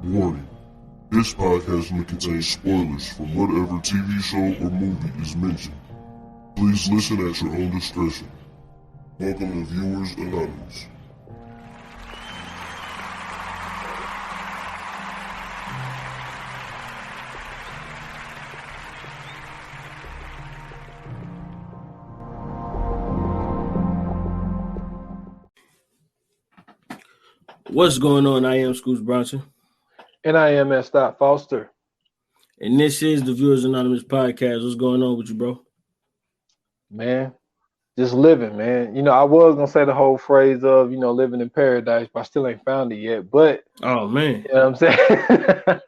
Warning. This podcast may contain spoilers from whatever TV show or movie is mentioned. Please listen at your own discretion. Welcome to Viewers Anonymous. What's going on? I am Scoots Bronson. And I am S. Foster. And this is the Viewers Anonymous podcast. What's going on with you, bro? Man, just living, man. You know, I was going to say the whole phrase of, living in paradise, but I still ain't found it yet. But, oh, man. You know what I'm saying?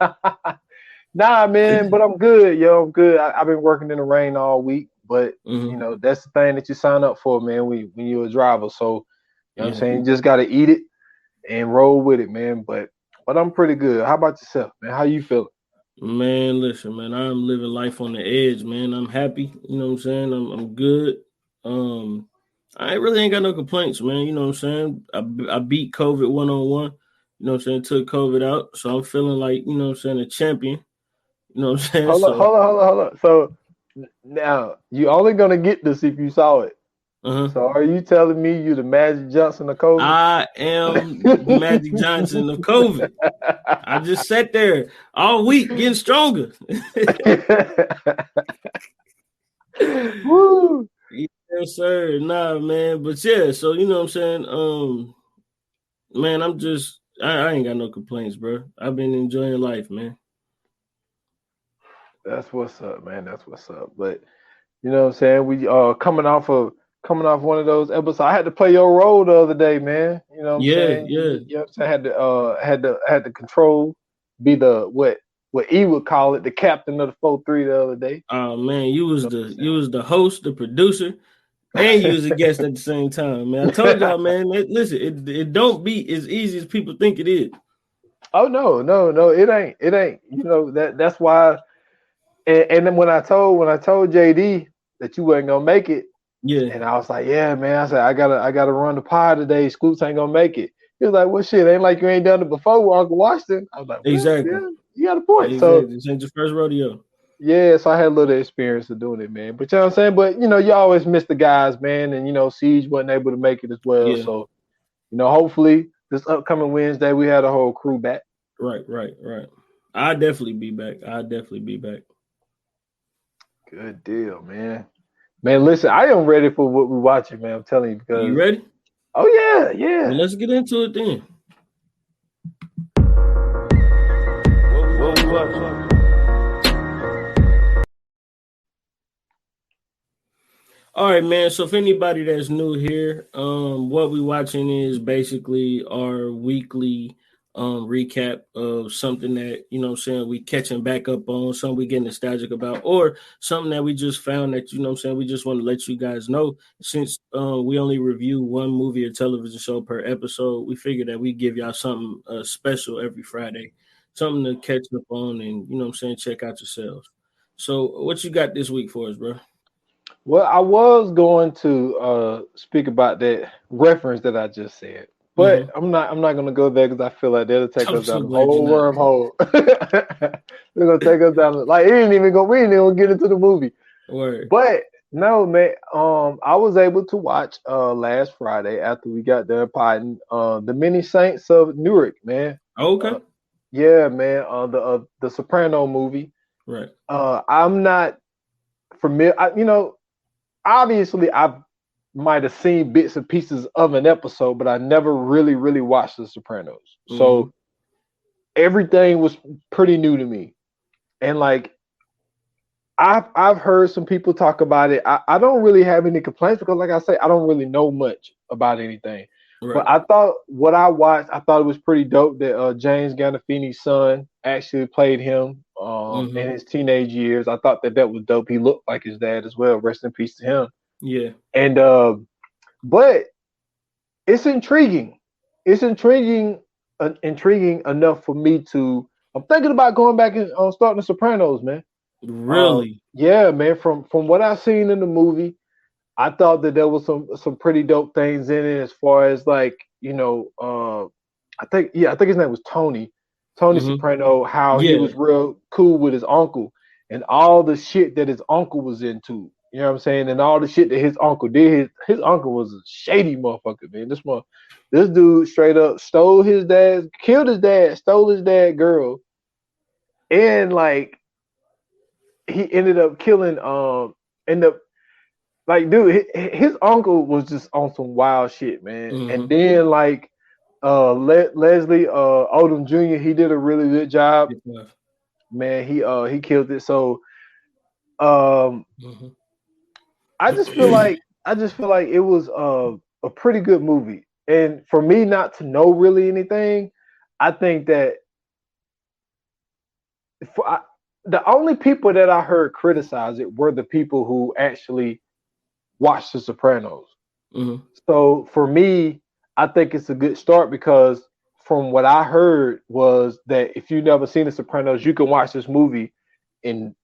Nah, man, but I'm good, I'm good. I've been working in the rain all week, but, that's the thing that you sign up for, man, when you're a driver. So, what I'm saying? You just got to eat it and roll with it, man. But I'm pretty good. How about yourself, man? How you feeling? Man, listen, man, I'm living life on the edge, man. I'm happy. You know what I'm saying? I'm good. I really ain't got no complaints, man. You know what I'm saying? I beat COVID one-on-one. You know what I'm saying? Took COVID out. So I'm feeling like, you know what I'm saying, a champion. You know what I'm saying? Hold on. So now you only gonna get this if you saw it. So are you telling me you the Magic Johnson of COVID? I am the Magic Johnson of COVID. I just sat there all week getting stronger. Woo. Yes, sir. Nah, man. But yeah, so you know what I'm saying? Man, I ain't got no complaints, bro. I've been enjoying life, man. That's what's up, man. That's what's up. But you know what I'm saying? We coming off one of those episodes. I had to play your role the other day, man. You know what I'm saying? Yeah. You know what I'm saying? I had to control, be the what E would call it, the captain of the 4-3 the other day. Oh man, you was the host, the producer, and you was a guest at the same time, man. I told y'all, man, listen, it don't be as easy as people think it is. Oh no, it ain't. You know, that's why. And then when I told JD that you wasn't gonna make it, yeah, and I was like, yeah, man. I said I gotta run the pod today. Scoots ain't gonna make it. He was like, well, shit, ain't like you ain't done it before with Uncle Washington. I was like, well, exactly. Yeah, you got a point. Exactly. So this ain't your first rodeo. Yeah, so I had a little experience of doing it, man. But you know what I'm saying? But you always miss the guys, man, and Siege wasn't able to make it as well. Yeah. So, hopefully this upcoming Wednesday we had a whole crew back. Right. I'll definitely be back. Good deal, man. Man, listen, I am ready for what we're watching, man. I'm telling you because you ready? Oh yeah. Well, let's get into it then. What we watching? All right, man. So if anybody that's new here, what we watching is basically our weekly recap of something that, you know what I'm saying, we catching back up on, something we get nostalgic about, or something that we just found that, you know what I'm saying, we just want to let you guys know. Since we only review one movie or television show per episode, we figured that we give y'all something special every Friday, something to catch up on and, you know what I'm saying, check out yourselves. So what you got this week for us, bro? Well, I was going to speak about that reference that I just said. But I'm not going to go there because I feel like that'll take us down the whole wormhole. They're going to take us down. Like, we didn't even get into the movie. Word. But no, man. I was able to watch last Friday after we got done potting the Many Saints of Newark, man. Okay. Yeah, man. The Soprano movie. Right. I'm not familiar. Obviously, I might have seen bits and pieces of an episode, but I never really watched The Sopranos. Mm-hmm. So everything was pretty new to me. And like I've heard some people talk about it. I don't really have any complaints because, like I say, I don't really know much about anything. Right. But I thought what I watched, I thought it was pretty dope that James Gandolfini's son actually played him in his teenage years. I thought that was dope. He looked like his dad as well. Rest in peace to him. Yeah. And but it's intriguing. It's intriguing enough for me to. I'm thinking about going back and starting The Sopranos, man. Really? Yeah, man. From what I've seen in the movie, I thought that there was some pretty dope things in it as far as like I think his name was Tony. Tony Soprano, how he was real cool with his uncle and all the shit that his uncle was into. You know what I'm saying? And all the shit that his uncle did. His uncle was a shady motherfucker, man. This dude straight up killed his dad, stole his dad girl, and like he ended up killing dude, his uncle was just on some wild shit, man. And then like Leslie Odom Jr., he did a really good job. Man, he killed it. So I just feel like it was a pretty good movie. And for me not to know really anything, I think that the only people that I heard criticize it were the people who actually watched The Sopranos. So for me, I think it's a good start because from what I heard was that if you've never seen The Sopranos, you can watch this movie and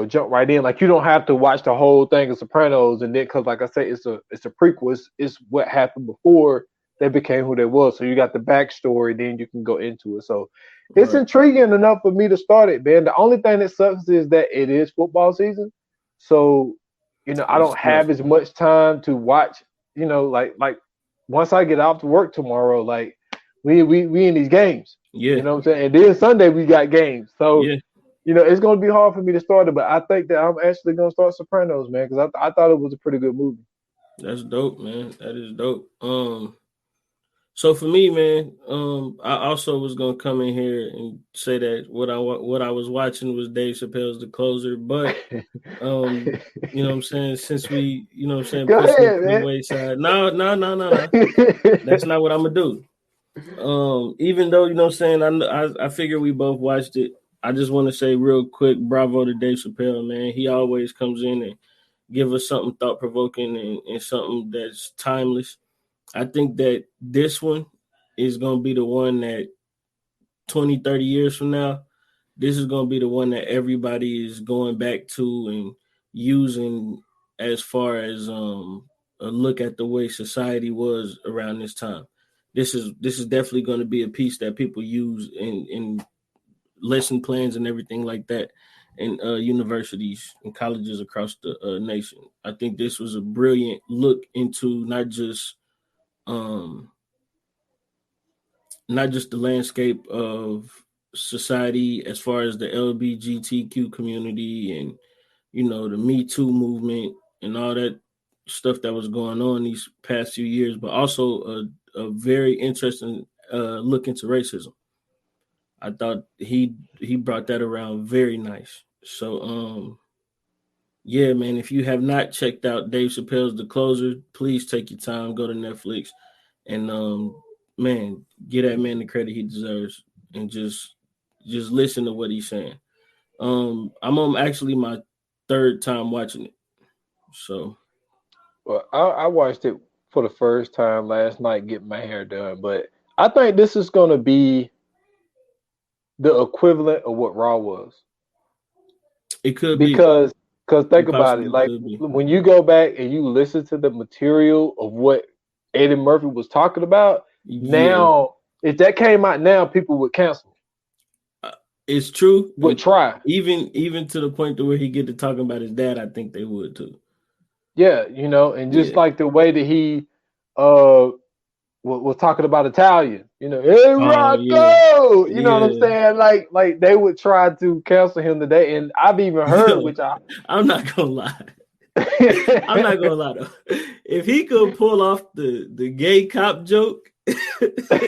jump right in. Like you don't have to watch the whole thing of Sopranos, and then because like I say, it's a prequel. It's what happened before they became who they was. So you got the backstory, then you can go into it. So it's intriguing enough for me to start it, man. The only thing that sucks is that it is football season, so I don't have as much time to watch. Like once I get off to work tomorrow, like we in these games. You know what I'm saying? And then Sunday we got games. So it's gonna be hard for me to start it, but I think that I'm actually gonna start Sopranos, man, because I thought it was a pretty good movie. That's dope, man. That is dope. So for me, man, I also was gonna come in here and say that what I was watching was Dave Chappelle's The Closer, but you know what I'm saying, since we, push it to the wayside. No. That's not what I'm gonna do. Even though, what I'm saying, I figure we both watched it. I just want to say real quick, bravo to Dave Chappelle, man. He always comes in and give us something thought-provoking and something that's timeless. I think that this one is going to be the one that 20, 30 years from now, this is going to be the one that everybody is going back to and using as far as a look at the way society was around this time. This is definitely going to be a piece that people use in lesson plans and everything like that in universities and colleges across the nation. I think this was a brilliant look into not just the landscape of society as far as the LGBTQ community and the Me Too movement and all that stuff that was going on these past few years, but also a very interesting look into racism. I thought he brought that around very nice. So yeah, man, if you have not checked out Dave Chappelle's The Closer, please take your time, go to Netflix, and man, give that man the credit he deserves, and just listen to what he's saying. I'm on actually my third time watching it. So, well, I watched it for the first time last night, getting my hair done, but I think this is going to be the equivalent of what Raw was. It could because think about it, like when you go back and you listen to the material of what Eddie Murphy was talking about, now if that came out now, people would cancel. It's true. Would try even to the point to where he get to talking about his dad. I think they would too. Yeah, and just like the way that he was talking about Italian, hey Rocco, you know what I'm saying? Like they would try to cancel him today, and I've even heard, I'm not gonna lie. I'm not gonna lie though. If he could pull off the gay cop joke in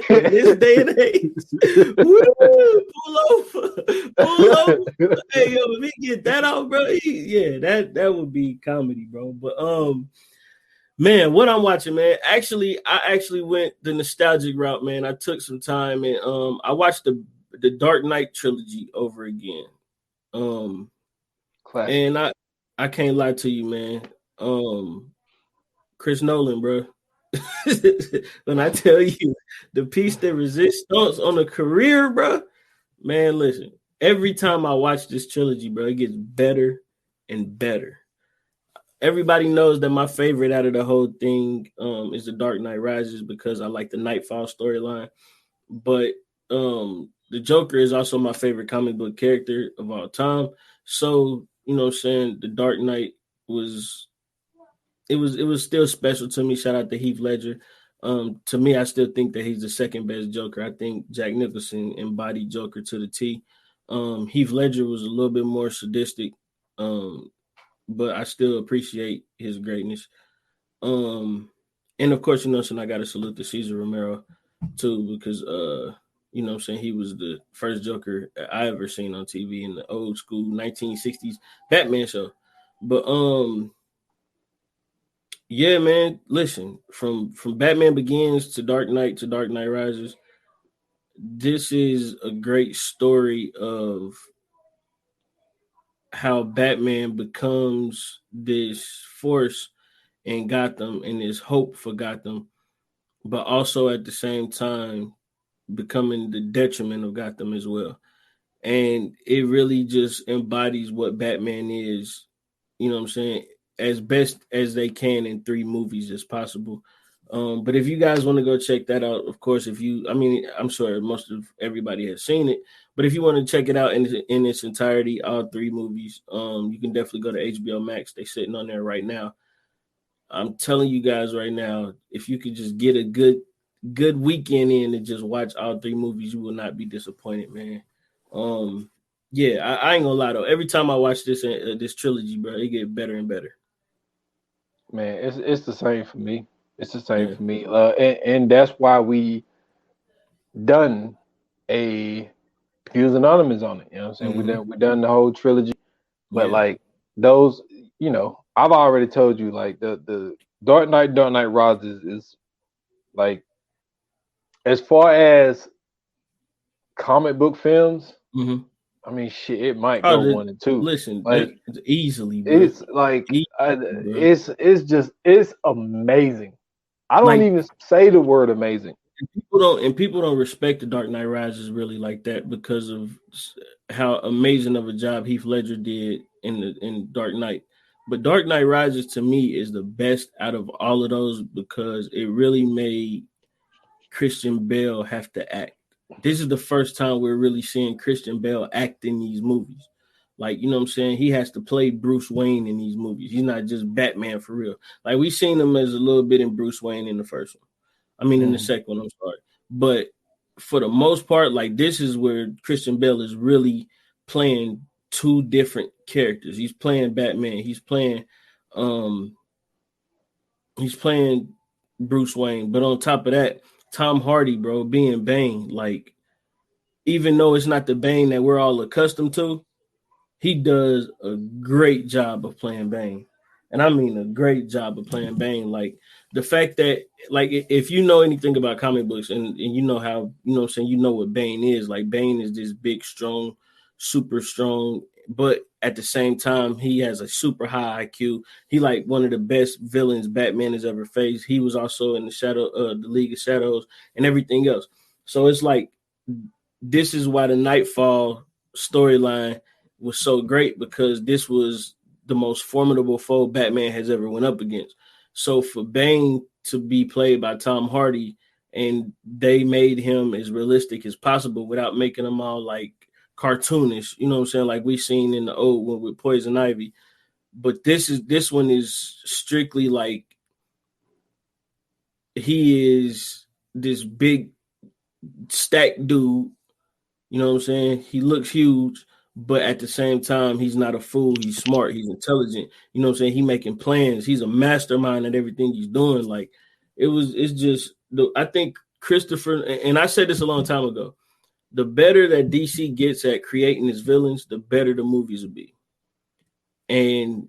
this day and age, pull over. Hey yo, if he get that out, bro, that would be comedy, bro. But man, what I'm watching, man. I actually went the nostalgic route, man. I took some time and I watched the Dark Knight trilogy over again. Classic. And I can't lie to you, man. Chris Nolan, bro. When I tell you the piece that resists stunts on a career, bro, man, listen. Every time I watch this trilogy, bro, it gets better and better. Everybody knows that my favorite out of the whole thing is The Dark Knight Rises because I like the Nightfall storyline. But the Joker is also my favorite comic book character of all time. So, you know what I'm saying, the Dark Knight was it was still special to me. Shout out to Heath Ledger. To me, I still think that he's the second best Joker. I think Jack Nicholson embodied Joker to the T. Heath Ledger was a little bit more sadistic, but I still appreciate his greatness. And of course, you know, so I got to salute to Cesar Romero too, because you know what I'm saying, he was the first Joker I ever seen on TV in the old school 1960s Batman show. But yeah, man, listen, from Batman Begins to Dark Knight Rises, this is a great story of how Batman becomes this force in Gotham and this hope for Gotham, but also at the same time becoming the detriment of Gotham as well. And it really just embodies what Batman is, you know what I'm saying, as best as they can in 3 movies as possible. But if you guys want to go check that out, of course, I'm sure most of everybody has seen it, but if you want to check it out in its entirety, all 3 movies, you can definitely go to HBO Max. They're sitting on there right now. I'm telling you guys right now, if you could just get a good weekend in and just watch all 3 movies, you will not be disappointed, man. Yeah, I ain't gonna lie though. Every time I watch this trilogy, bro, it get better and better. Man, it's the same for me. It's the same for me. And that's why we done a Fuse Anonymous on it. You know what I'm saying? We done the whole trilogy. But like those, you know, I've already told you, like the Dark Knight Rises is like, as far as comic book films, I mean, shit, it might go 1 and 2. Listen, like easily, bro. It's like it's amazing. I don't even say the word amazing. People don't respect the Dark Knight Rises really like that because of how amazing of a job Heath Ledger did in Dark Knight. But Dark Knight Rises to me is the best out of all of those because it really made Christian Bale have to act. This is the first time we're really seeing Christian Bale act in these movies. Like, you know what I'm saying? He has to play Bruce Wayne in these movies. He's not just Batman for real. Like, we've seen him as a little bit in Bruce Wayne in the first one. I mean, in the second one, I'm sorry. But for the most part, like, this is where Christian Bale is really playing 2 different characters. He's playing Batman. He's playing Bruce Wayne. But on top of that, Tom Hardy, bro, being Bane, like, even though it's not the Bane that we're all accustomed to, he does a great job of playing Bane. And I mean a great job of playing Bane. Like, the fact that, like, if you know anything about comic books and you know how, you know what I'm saying, you know what Bane is. Like, Bane is this big, strong, super strong, but at the same time, he has a super high IQ. He like one of the best villains Batman has ever faced. He was also in the League of Shadows and everything else. So it's like, this is why the Nightfall storyline was so great, because this was the most formidable foe Batman has ever went up against. So for Bane to be played by Tom Hardy, and they made him as realistic as possible without making him all like cartoonish, you know what I'm saying, like we've seen in the old one with Poison Ivy. But this one is strictly like, he is this big stacked dude, you know what I'm saying? He looks huge, but at the same time, he's not a fool. He's smart. He's intelligent. You know what I'm saying? He's making plans. He's a mastermind at everything he's doing. Like, I think Christopher, and I said this a long time ago, the better that DC gets at creating its villains, the better the movies will be. And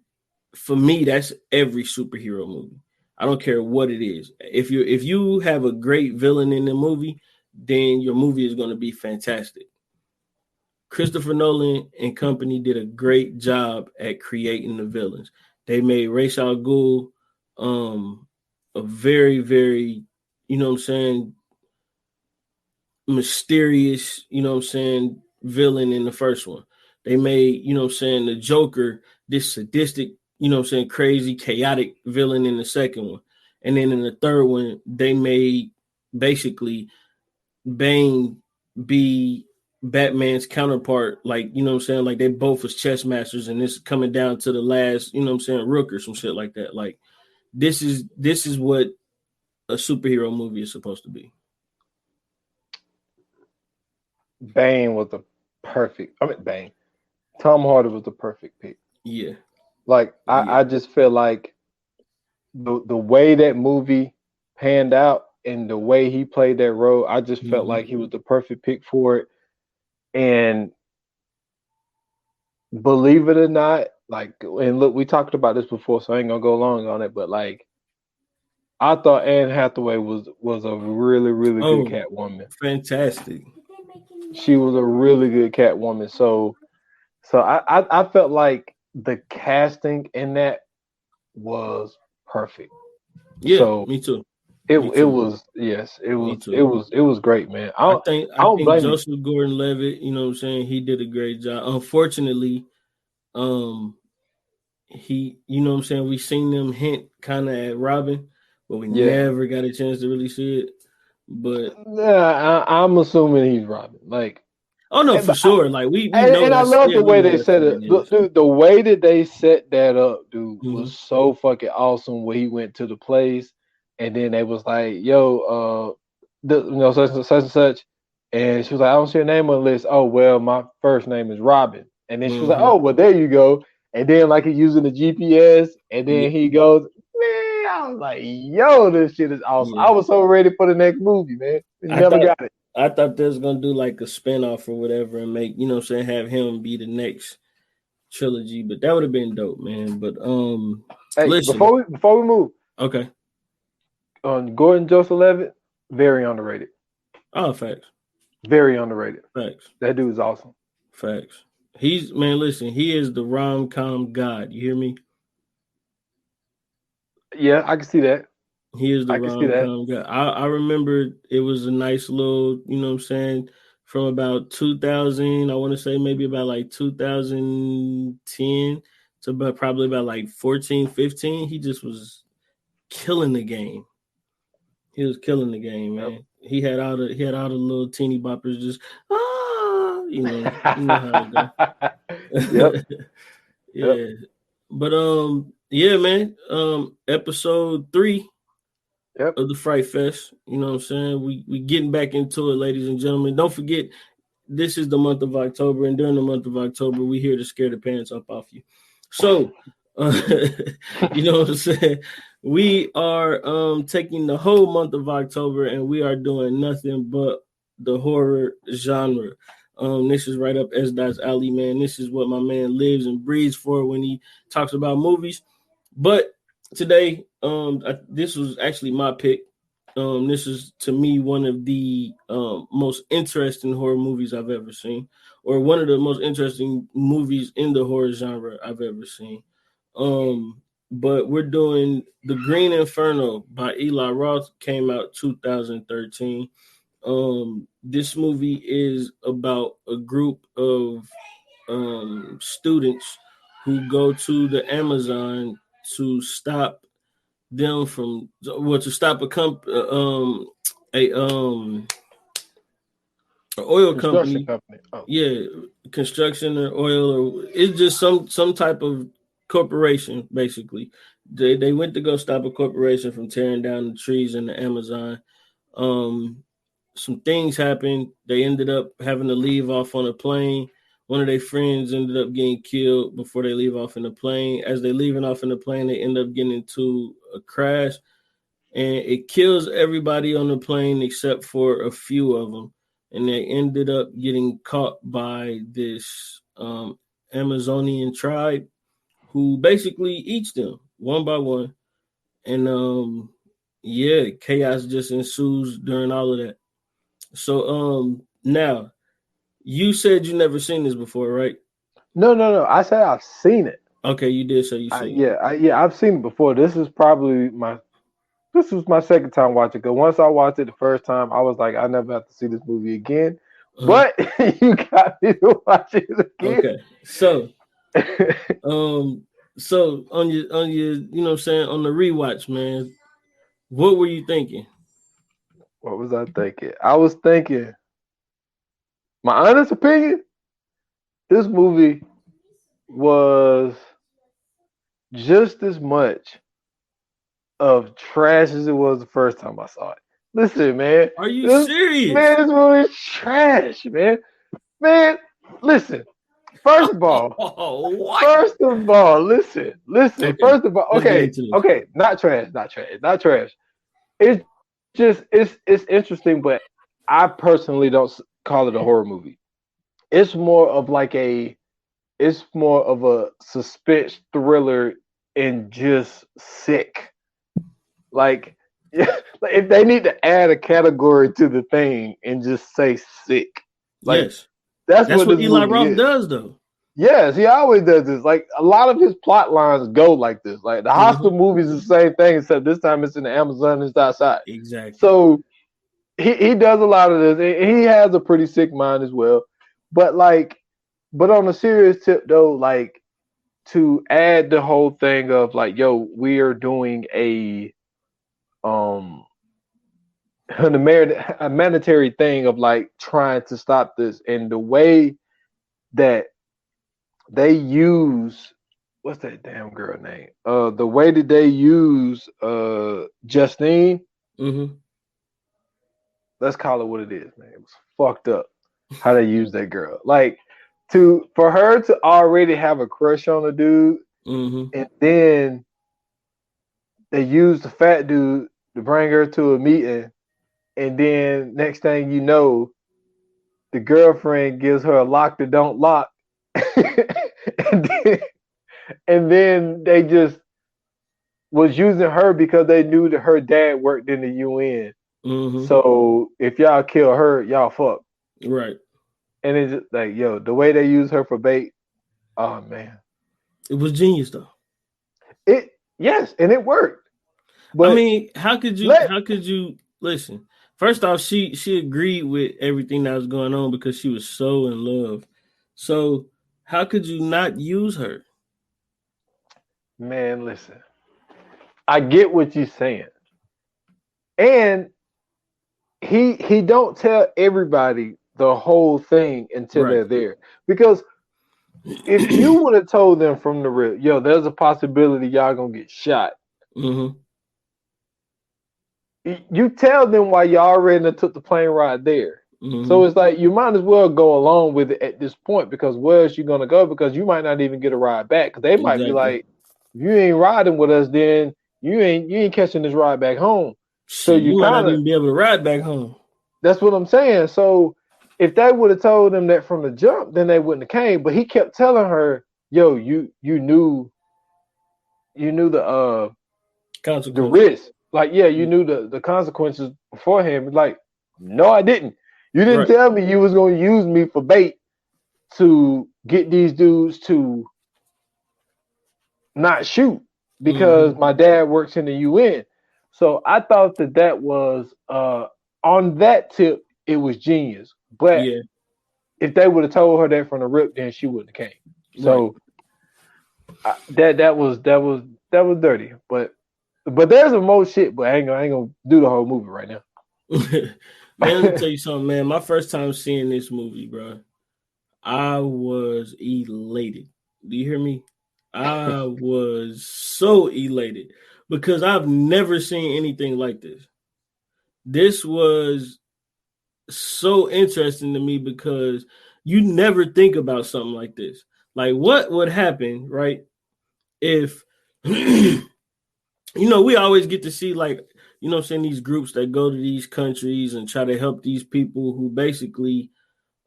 for me, that's every superhero movie. I don't care what it is. If you have a great villain in the movie, then your movie is going to be fantastic. Christopher Nolan and company did a great job at creating the villains. They made Ra's al Ghul a very, very, you know what I'm saying, mysterious, you know what I'm saying, villain in the first one. They made, you know what I'm saying, the Joker, this sadistic, you know what I'm saying, crazy, chaotic villain in the second one. And then in the third one, they made basically Bane be Batman's counterpart, like, you know what I'm saying? Like they both was chess masters, and it's coming down to the last, you know what I'm saying, rook or some shit like that. Like this is what a superhero movie is supposed to be. Bane was the perfect. I mean, Bane. Tom Hardy was the perfect pick. Yeah. Like I just feel like the way that movie panned out and the way he played that role, I just felt like he was the perfect pick for it. And believe it or not, like, and look, we talked about this before, so I ain't gonna go long on it, but like, I thought Anne Hathaway was a really, really good Catwoman. Fantastic. She was a really good Catwoman. So I felt like the casting in that was perfect. Yeah, so me too. It was great, man. I think blame you. Joseph Gordon-Levitt, you know what I'm saying, he did a great job. Unfortunately, he, you know what I'm saying, we seen them hint kind of at Robin, but we never got a chance to really see it. But I'm assuming he's Robin. Like, oh no, for sure. Like we know, and I love the way they set it. Dude, the way that they set that up, dude, was so fucking awesome. Where he went to the place, and then they was like, "Yo, such and such," and she was like, "I don't see your name on the list." Oh well, my first name is Robin, and then she was like, "Oh well, there you go." And then like he's using the GPS, and then he goes, "Man," I was like, "Yo, this shit is awesome." I was so ready for the next movie, man. Never got it. I thought they was gonna do like a spinoff or whatever and make, you know what I'm saying, have him be the next trilogy, but that would have been dope, man. But hey, listen, before we move, okay, on Gordon Joseph Levitt, very underrated. Oh, facts. Very underrated. Facts. That dude is awesome. Facts. He's, man, listen, he is the rom-com god. You hear me? Yeah, I can see that. He is the rom-com god. I remember it was a nice little, you know what I'm saying, from about 2000, I want to say maybe about like 2010 to about probably about like 14, 15. He just was killing the game. He was killing the game, man. Yep. He had all the little teeny boppers just you know how it go. Yep. Yeah. Yep. But yeah, man. Episode 3 of the Fright Fest. You know what I'm saying? We getting back into it, ladies and gentlemen. Don't forget, this is the month of October, and during the month of October, we here to scare the pants up off you. So you know what I'm saying? We are taking the whole month of October and we are doing nothing but the horror genre. This is right up S.'s alley, man. This is what my man lives and breathes for when he talks about movies. But today, this was actually my pick. This is, to me, one of the most interesting horror movies I've ever seen, or one of the most interesting movies in the horror genre I've ever seen. But we're doing The Green Inferno by Eli Roth, came out 2013. This movie is about a group of students who go to the Amazon to stop them from, well, to stop an oil company. Oh. Yeah, construction or oil, or it's just some type of corporation. Basically, they went to go stop a corporation from tearing down the trees in the Amazon. Some things happened. They ended up having to leave off on a plane. One of their friends ended up getting killed before they leave off in the plane. As they're leaving off in the plane, they end up getting into a crash, and it kills everybody on the plane except for a few of them. And they ended up getting caught by this Amazonian tribe who basically eats them one by one. And chaos just ensues during all of that. So now, you said you never seen this before, right? No. I said I've seen it. Okay, you did say you seen it. Yeah, I've seen it before. This was my second time watching it. Because once I watched it the first time, I was like, I never have to see this movie again. But you got me to watch it again. Okay, so so on your you know what I'm saying, on the rewatch, man, what were you thinking? What was I thinking? I was thinking My honest opinion, this movie was just as much of trash as it was the first time I saw it. Listen, man. Are you serious? This movie is trash, man. Man, listen. First of all, what? listen. Okay, First of all, let's get okay, into this. okay, not trash. It's just it's interesting, but I personally don't call it a horror movie. It's more of a suspense thriller and just sick. Like, if they need to add a category to the thing and just say sick. Like, yes. That's what this Eli movie Roth is. does, though. Yes, he always does this. Like, a lot of his plot lines go like this. Like, the Hostel movies is the same thing, except this time it's in the Amazon and it's outside. Exactly. So he does a lot of this. And he has a pretty sick mind as well. But on a serious tip though, like, to add the whole thing of like, yo, we are doing a humanitarian thing of like trying to stop this, and the way that they use, what's that damn girl name? The way that they use Justine, let's call it what it is, man. It was fucked up how they use that girl. Like, for her to already have a crush on a dude, and then they use the fat dude to bring her to a meeting, and then next thing you know, the girlfriend gives her a lock that don't lock. and then they just was using her because they knew that her dad worked in the UN. So if y'all kill her, y'all fuck. Right. And it's just like, yo, the way they use her for bait, oh man. It was genius though. Yes, and it worked. But I mean, how could you listen? First off, she agreed with everything that was going on because she was so in love. So how could you not use her? Man, listen. I get what you're saying. And he don't tell everybody the whole thing until they're there. Because if you would have told them from the rip, yo, there's a possibility y'all gonna get shot. You tell them why you already took the plane ride there. So it's like you might as well go along with it at this point, because where else you gonna go? Because you might not even get a ride back. Because they might be like, if you ain't riding with us, then you ain't catching this ride back home. So you might not even be able to ride back home. That's what I'm saying. So if they would have told them that from the jump, then they wouldn't have came. But he kept telling her, yo, you knew the risk. Like, yeah, you knew the consequences beforehand. Like, no, I didn't. You didn't tell me you was going to use me for bait to get these dudes to not shoot because my dad works in the UN. So I thought that was on that tip, it was genius. But if they would have told her that from the rip, then she wouldn't have came. So that was dirty. But there's a more shit, but I ain't gonna do the whole movie right now. Man, let me tell you something, man. My first time seeing this movie, bro, I was elated. Do you hear me? I was so elated because I've never seen anything like this. This was so interesting to me because you never think about something like this. Like, what would happen, right, if we always get to see, like, these groups that go to these countries and try to help these people who basically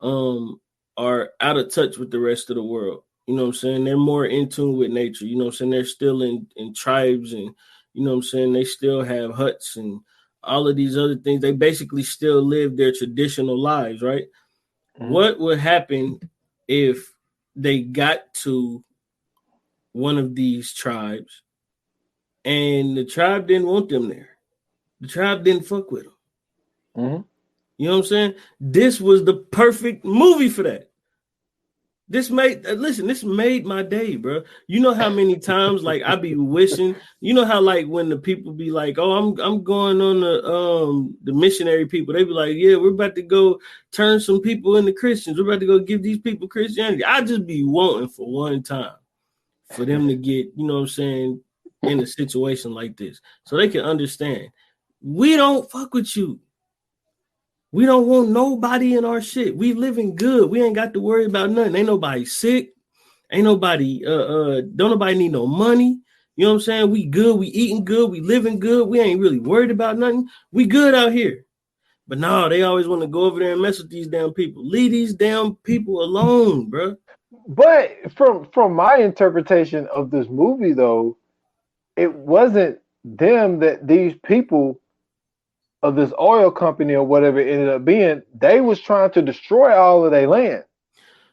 are out of touch with the rest of the world. You know what I'm saying? They're more in tune with nature. You know what I'm saying? They're still in tribes, and you know what I'm saying? They still have huts and all of these other things. They basically still live their traditional lives, right? What would happen if they got to one of these tribes and the tribe didn't want them there? The tribe didn't fuck with them. You know what I'm saying? This was the perfect movie for that. This made my day, bro. You know how many times like I be wishing, you know how like when the people be like, "Oh, I'm going on the missionary people." They be like, "Yeah, we're about to go turn some people into Christians. We're about to go give these people Christianity." I just be wanting for one time for them to get, you know what I'm saying, in a situation like this so they can understand. We don't fuck with you. We don't want nobody in our shit. We living good. We ain't got to worry about nothing. Ain't nobody sick. Ain't nobody don't nobody need no money. You know what I'm saying? We good. We eating good. We living good. We ain't really worried about nothing. We good out here. But no, they always want to go over there and mess with these damn people. Leave these damn people alone, bro. But from my interpretation of this movie, though, it wasn't them that these people of this oil company or whatever it ended up being. They was trying to destroy all of their land.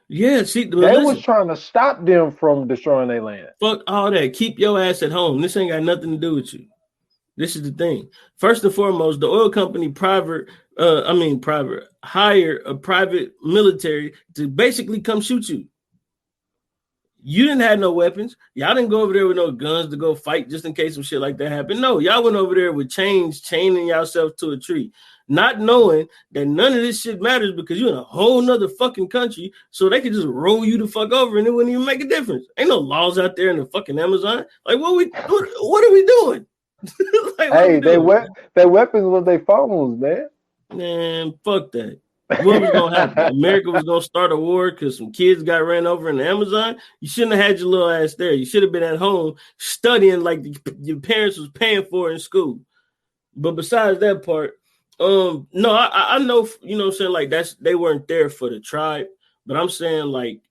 Yeah, see, they was trying to stop them from destroying their land. Fuck all that. Keep your ass at home. This ain't got nothing to do with you. This is the thing. First and foremost, the oil company hire a private military to basically come shoot you. You didn't have no weapons. Y'all didn't go over there with no guns to go fight just in case some shit like that happened. No, y'all went over there with chains, chaining yourself to a tree, not knowing that none of this shit matters because you're in a whole nother fucking country, so they could just roll you the fuck over and it wouldn't even make a difference. Ain't no laws out there in the fucking Amazon. Like, what are we doing? Like, hey, their weapons was their phones, man. Man, fuck that. What was gonna happen? America was gonna start a war because some kids got ran over in the Amazon. You shouldn't have had your little ass there. You should have been at home studying like your parents was paying for in school. But besides that part, no, I know, you know what I'm saying, like they weren't there for the tribe, but I'm saying like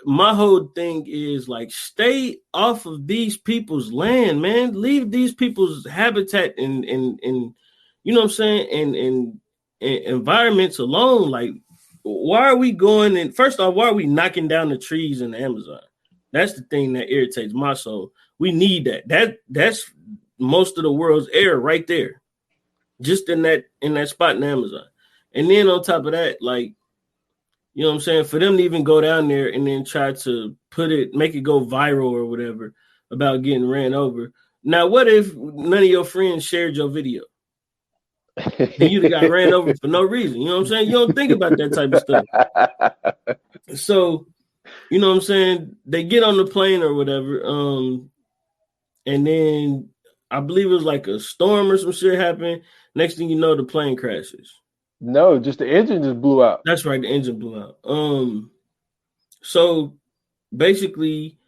my whole thing is like stay off of these people's land, man. Leave these people's habitat and you know what I'm saying, and environments alone. Like, why are we going and first off, why are we knocking down the trees in the Amazon? That's the thing that irritates my soul. We need that's most of the world's air right there, just in that spot in the Amazon. And then on top of that, like, you know what I'm saying, for them to even go down there and then try to make it go viral or whatever about getting ran over. Now, what if none of your friends shared your video? And you got ran over for no reason. You know what I'm saying? You don't think about that type of stuff. So, you know what I'm saying? They get on the plane or whatever. And then I believe it was like a storm or some shit happened. Next thing you know, the plane crashes. No, just the engine just blew out. That's right, the engine blew out. So basically,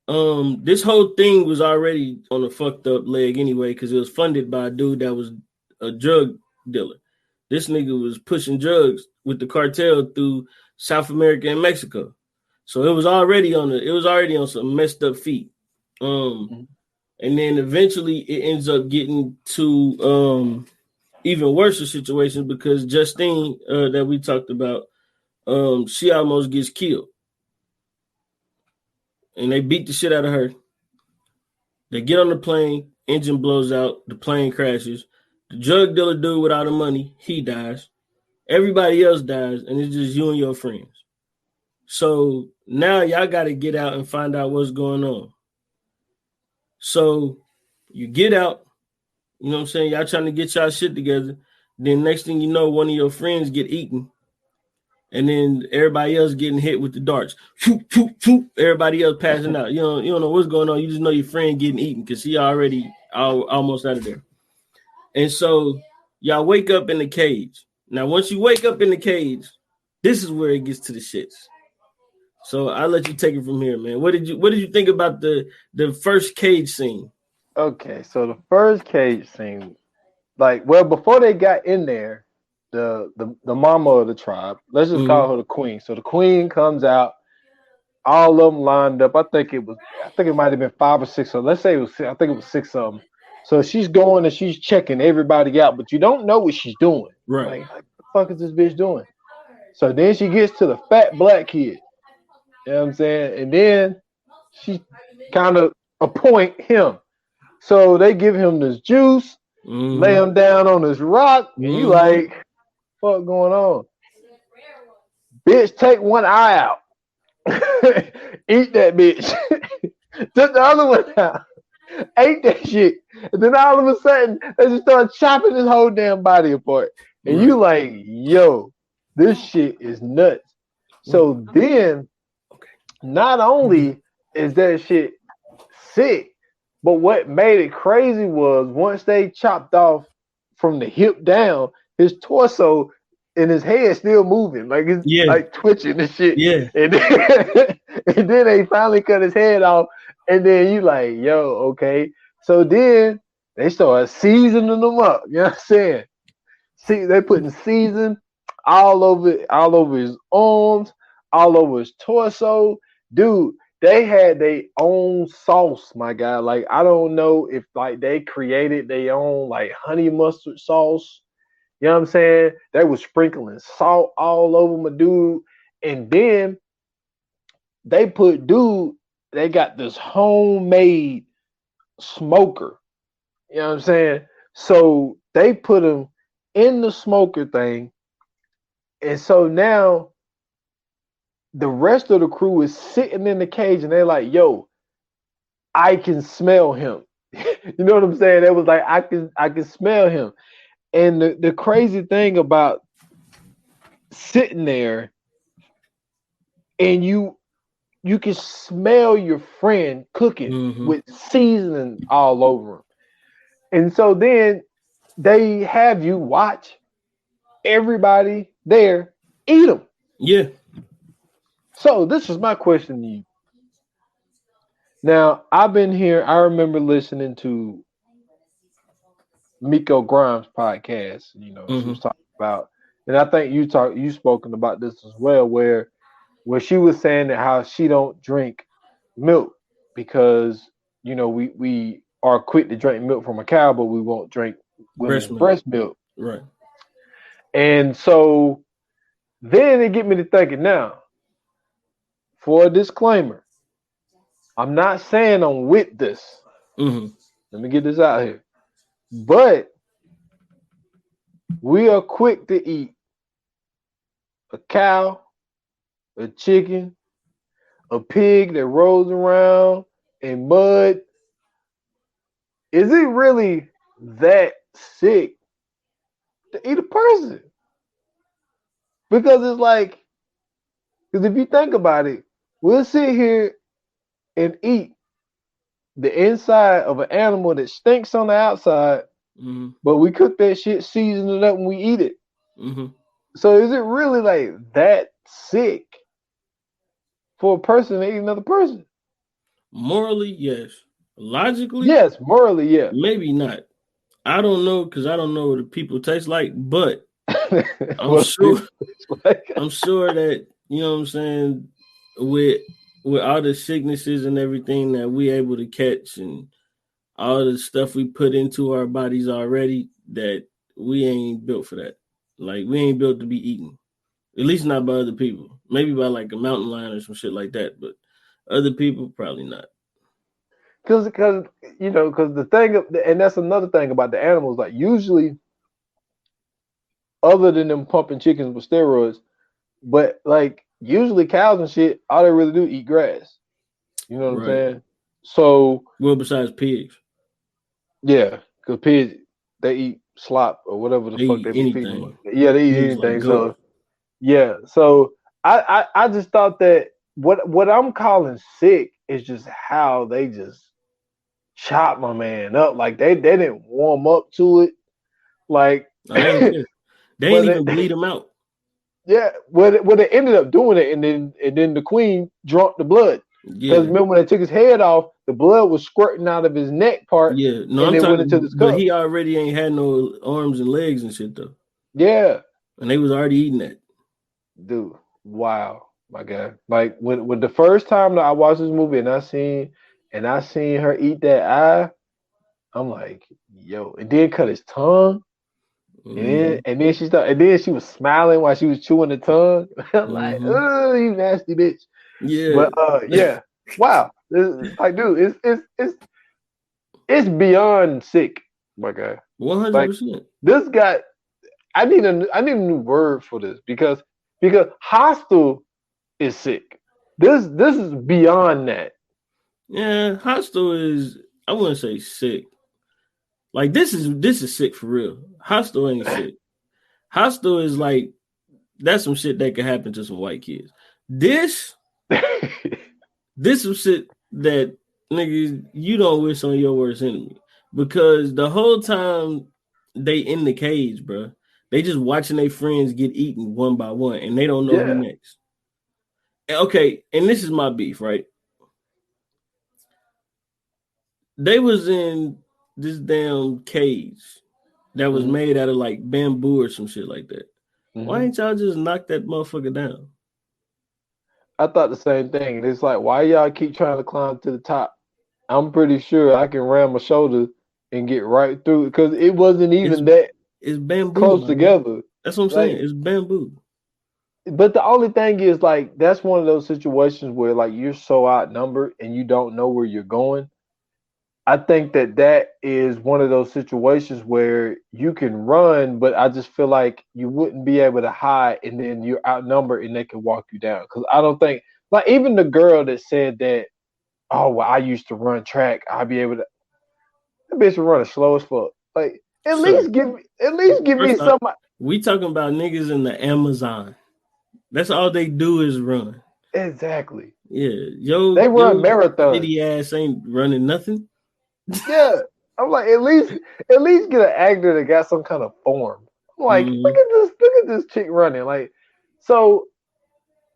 this whole thing was already on a fucked up leg anyway, because it was funded by a dude that was a drug dealer. This nigga was pushing drugs with the cartel through South America and Mexico. So it was already on some messed up feet. And then eventually it ends up getting to even worse situations because Justine that we talked about, she almost gets killed. And they beat the shit out of her. They get on the plane, engine blows out, the plane crashes. The drug dealer dude without the money, he dies. Everybody else dies, and it's just you and your friends. So now y'all got to get out and find out what's going on. So you get out, you know what I'm saying? Y'all trying to get y'all shit together. Then next thing you know, one of your friends get eaten. And then everybody else getting hit with the darts. Everybody else passing out. You don't know what's going on. You just know your friend getting eaten because he already almost out of there. And so y'all wake up in the cage. Now, once you wake up in the cage, this is where it gets to the shits. So I'll let you take it from here, man. What did you think about the first cage scene? Okay, so the first cage scene, before they got in there, the mama of the tribe, let's just call her the queen. So the queen comes out, all of them lined up. I think it might have been 5 or 6. So let's say it was 6. I think it was 6 of them. So she's going and she's checking everybody out, but you don't know what she's doing. Right. Like, what the fuck is this bitch doing? So then she gets to the fat black kid. You know what I'm saying? And then she kind of appoint him. So they give him this juice, lay him down on this rock, and you like, what going on? Bitch, take one eye out. eat that bitch. Took the other one out, ate that shit, and then all of a sudden they just start chopping his whole damn body apart. And you like, yo, this shit is nuts. So then, not only is that shit sick, but what made it crazy was once they chopped off from the hip down, his torso and his head still moving, like it's like twitching and shit. Yeah. And then, and then they finally cut his head off, and then you like, yo, okay. So then they started seasoning them up. You know what I'm saying? See, they putting season all over his arms, all over his torso, dude. They had their own sauce, my guy. Like, I don't know if like they created their own like honey mustard sauce. You know what I'm saying? They was sprinkling salt all over my dude. And then they got this homemade smoker. You know what I'm saying? So they put him in the smoker thing. And so now the rest of the crew is sitting in the cage and they're like, yo, I can smell him. You know what I'm saying? It was like, I can smell him. And the crazy thing about sitting there and you can smell your friend cooking with seasoning all over him. And so then they have you watch everybody there eat them. Yeah. So this is my question to you. Now, I've been here. I remember listening to Miko Grimes' podcast. You know, she was talking about, and I think you spoken about this as well, where she was saying that how she don't drink milk because you know we are quick to drink milk from a cow, but we won't drink women's breast milk. Right. And so then it get me to thinking now. For a disclaimer, I'm not saying I'm with this. Let me get this out here. But we are quick to eat a cow, a chicken, a pig that rolls around in mud. Is it really that sick to eat a person? Because it's like, because if you think about it, we'll sit here and eat the inside of an animal that stinks on the outside, but we cook that shit, season it up, and we eat it. So is it really like that sick for a person to eat another person? Morally, yes. Logically, yes. Morally, yeah. Maybe not. I don't know because I don't know what the people taste like, but I'm sure that, you know what I'm saying, with all the sicknesses and everything that we able to catch and all the stuff we put into our bodies already, that we ain't built for that. Like, we ain't built to be eaten. At least not by other people. Maybe by like a mountain lion or some shit like that, but other people probably not. Because the thing, and that's another thing about the animals, like usually, other than them pumping chickens with steroids, but like usually cows and shit, all they really do eat grass. You know what I'm saying? So, well, besides pigs, yeah, because pigs they eat slop or whatever the fuck they be feeding them. Yeah, they eat anything. Like, so, yeah, so I just thought that what I'm calling sick is just how they just chop my man up. Like they didn't warm up to it. Like they didn't even bleed him out. Yeah, well, they ended up doing it, and then the queen drunk the blood. Because remember when they took his head off, the blood was squirting out of his neck part. Yeah, no, and I'm talking, went into this cup. But he already ain't had no arms and legs and shit though. Yeah, and they was already eating that. Dude, wow, my God! Like when the first time that I watched this movie and I seen her eat that eye, I'm like, yo, and then cut his tongue. And then she started, and then she was smiling while she was chewing the tongue. I'm like, oh, you nasty bitch. Yeah. But yeah. Wow. Like, dude, it's beyond sick, my guy. 100%. Like, this guy, I need a new word for this because hostile is sick. This is beyond that. Yeah, Hostel is, I wouldn't say sick. Like this is sick for real. Hostel ain't sick. Hostel is like that's some shit that could happen to some white kids. This some shit that niggas you don't wish on your worst enemy because the whole time they in the cage, bro, they just watching their friends get eaten one by one, and they don't know who next. Okay, and this is my beef, right? They was in this damn cage that was made out of like bamboo or some shit like that. Why ain't y'all just knock that motherfucker down? I thought the same thing. It's like, why y'all keep trying to climb to the top? I'm pretty sure I can ram my shoulder and get right through it because it wasn't even it's bamboo close together. Man. That's what I'm saying. It's bamboo. But the only thing is, like, that's one of those situations where, like, you're so outnumbered and you don't know where you're going. I think that is one of those situations where you can run, but I just feel like you wouldn't be able to hide, and then you're outnumbered and they can walk you down. Because I don't think, like, even the girl that said that, oh, well, I used to run track, I'll be able to. That bitch will run slow as fuck. Like, at least give me some. We talking about niggas in the Amazon. That's all they do is run. Exactly. Yeah, they run marathons. City ass ain't running nothing. Yeah, I'm like, at least get an actor that got some kind of form. I'm like, look at this chick running. Like, so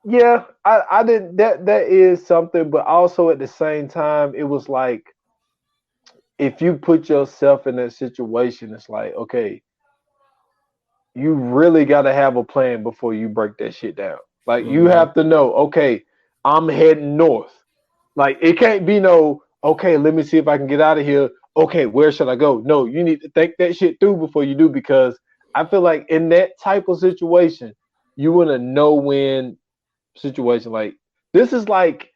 yeah, I didn't. That is something, but also at the same time, it was like, if you put yourself in that situation, it's like, okay, you really got to have a plan before you break that shit down. Like, you have to know, okay, I'm heading north. Like, it can't be no, okay, let me see if I can get out of here. Okay, where should I go? No, you need to think that shit through before you do, because I feel like in that type of situation, you want to know when situation, like, this is like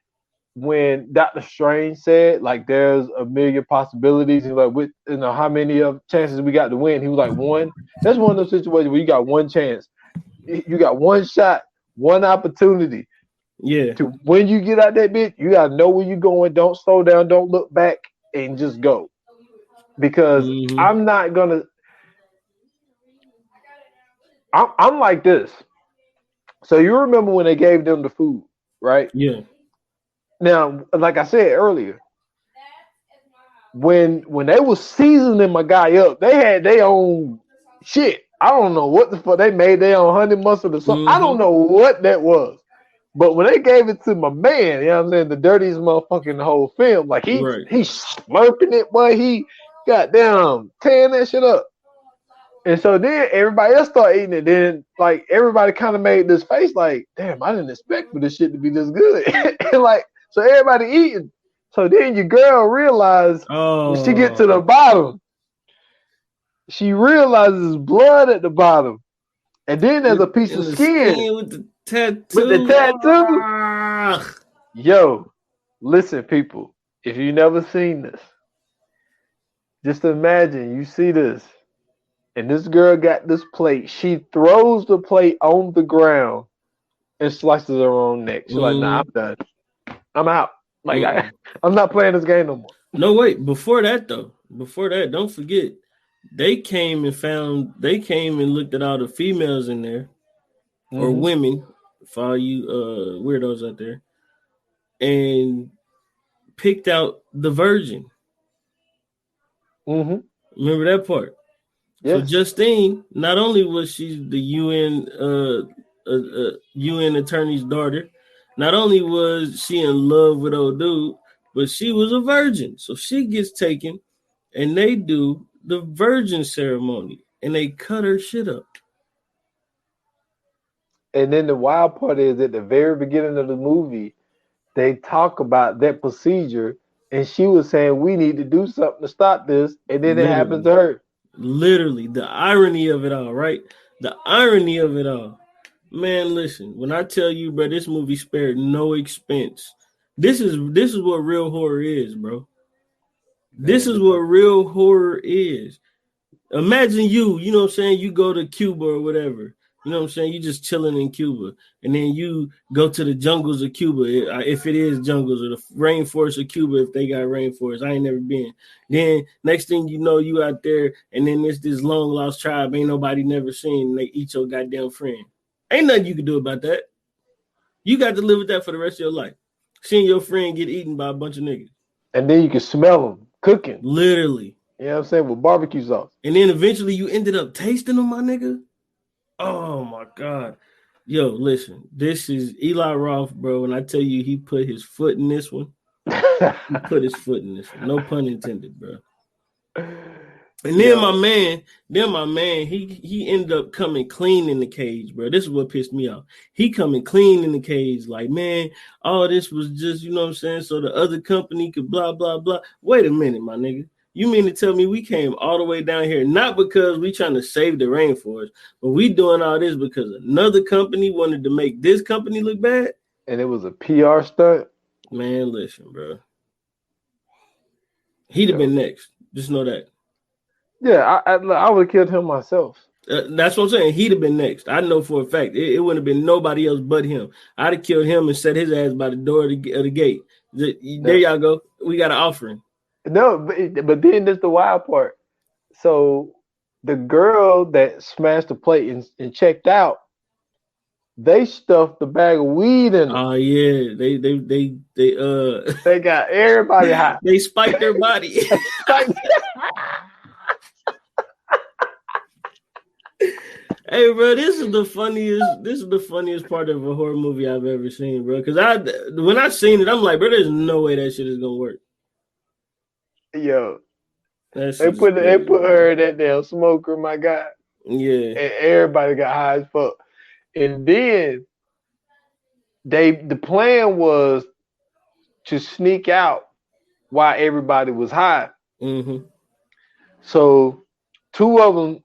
when Dr. Strange said, like, there's a million possibilities. He's like, with, you know, how many of chances we got to win? He was like, one. That's one of those situations where you got one chance. You got one shot, one opportunity. Yeah. To when you get out that bitch, you gotta know where you're going. Don't slow down. Don't look back, and just go. Because I'm not gonna. I'm like this. So you remember when they gave them the food, right? Yeah. Now, like I said earlier, when they was seasoning my guy up, they had their own shit. I don't know what the fuck they made their own honey mustard or something. I don't know what that was. But when they gave it to my man, you know what I'm saying, the dirtiest motherfucker in the whole film, like he's slurping it, boy, he goddamn tearing that shit up. And so then everybody else started eating it. Then like everybody kind of made this face like, damn, I didn't expect for this shit to be this good. And like, so everybody eating. So then your girl realized when she get to the bottom, she realizes blood at the bottom. And then there's a piece of skin with the tattoo. With the tattoo. Yo, listen, people. If you never seen this, just imagine you see this. And this girl got this plate. She throws the plate on the ground and slices her own neck. She's like, nah, I'm done. I'm out. Like, I'm not playing this game no more. No, wait. Before that, don't forget, they came and looked at all the females in there, or women, for all you weirdos out there, and picked out the virgin. Remember that part? Yes. So Justine, not only was she the UN attorney's daughter, not only was she in love with old dude, but she was a virgin. So she gets taken, and they do the virgin ceremony, and they cut her shit up. And then the wild part is at the very beginning of the movie, they talk about that procedure, and she was saying, we need to do something to stop this, and then it happens to her. Literally, the irony of it all, right? The irony of it all. Man, listen, when I tell you, bro, this movie spared no expense. This is what real horror is, bro. This is what real horror is. Imagine you know what I'm saying, you go to Cuba or whatever. You know what I'm saying? You just chilling in Cuba, and then you go to the jungles of Cuba, if it is jungles, or the rainforest of Cuba, if they got rainforest. I ain't never been. Then next thing you know, you out there, and then there's this long lost tribe ain't nobody never seen, and they eat your goddamn friend. Ain't nothing you can do about that. You got to live with that for the rest of your life. Seeing your friend get eaten by a bunch of niggas. And then you can smell them cooking. Literally. You know what I'm saying? With barbecue sauce. And then eventually you ended up tasting them, my nigga. Oh my God. Yo, listen, this is Eli Roth, bro. And I tell you, he put his foot in this one. He put his foot in this one. No pun intended, bro. And then my man, he ended up coming clean in the cage, bro. This is what pissed me off. He coming clean in the cage, like, man, all this was just, you know what I'm saying, so the other company could blah, blah, blah. Wait a minute, my nigga. You mean to tell me we came all the way down here, not because we trying to save the rainforest, but we doing all this because another company wanted to make this company look bad? And it was a PR stunt? Man, listen, bro. He'd have been next. Just know that. Yeah, I would have killed him myself. That's what I'm saying. He'd have been next. I know for a fact. It wouldn't have been nobody else but him. I'd have killed him and set his ass by the door of the gate. There y'all go. We got an offering. No, but then there's the wild part. So the girl that smashed the plate and checked out, they stuffed the bag of weed in them. Oh yeah, they got everybody hot. They spiked their body. Hey, bro, this is the funniest part of a horror movie I've ever seen, bro. Because when I seen it, I'm like, bro, there's no way that shit is gonna work. Yo, they put her in that damn smoker, my God. Yeah, and everybody got high as fuck. And then the plan was to sneak out while everybody was high. Mm-hmm. So 2 of them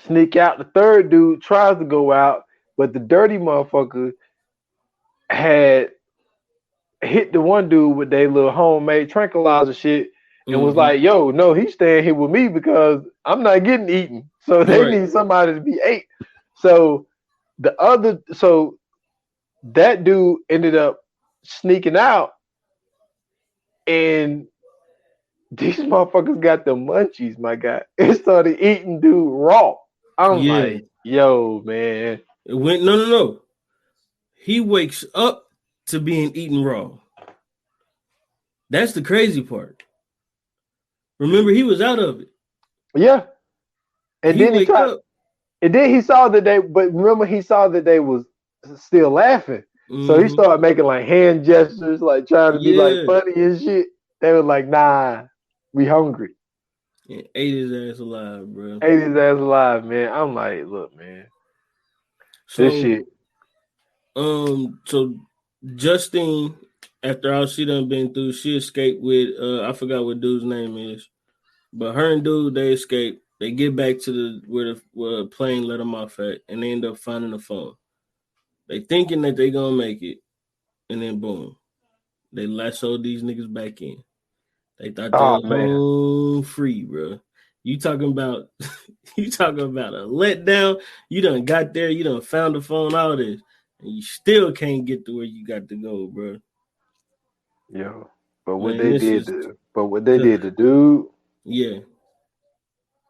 sneak out. The third dude tries to go out, but the dirty motherfucker had hit the one dude with their little homemade tranquilizer shit and was like, yo, no, he's staying here with me because I'm not getting eaten. So they need somebody to be ate. So that dude ended up sneaking out, and these motherfuckers got the munchies, my guy. It started eating dude raw. I'm like, yo, man. It went no. He wakes up to being eaten raw. That's the crazy part. Remember, he was out of it. Yeah. And then he tried. And then he saw that he saw that they was still laughing. Mm-hmm. So he started making like hand gestures, like trying to be like funny and shit. They were like, nah, we hungry. Yeah, ate his ass alive, bro. Ate his ass alive, man. I'm like, look, man. This shit. So Justine, after all she done been through, she escaped with I forgot what dude's name is. But her and dude, they escape. They get back to where the plane let them off at, and they end up finding the phone. They thinking that they gonna make it, and then boom, they lassoed these niggas back in. They thought they was home free, bro. You talking about a letdown? You done got there, you done found the phone, all this, and you still can't get to where you got to go, bro. Yo, but what they did to dude. Yeah.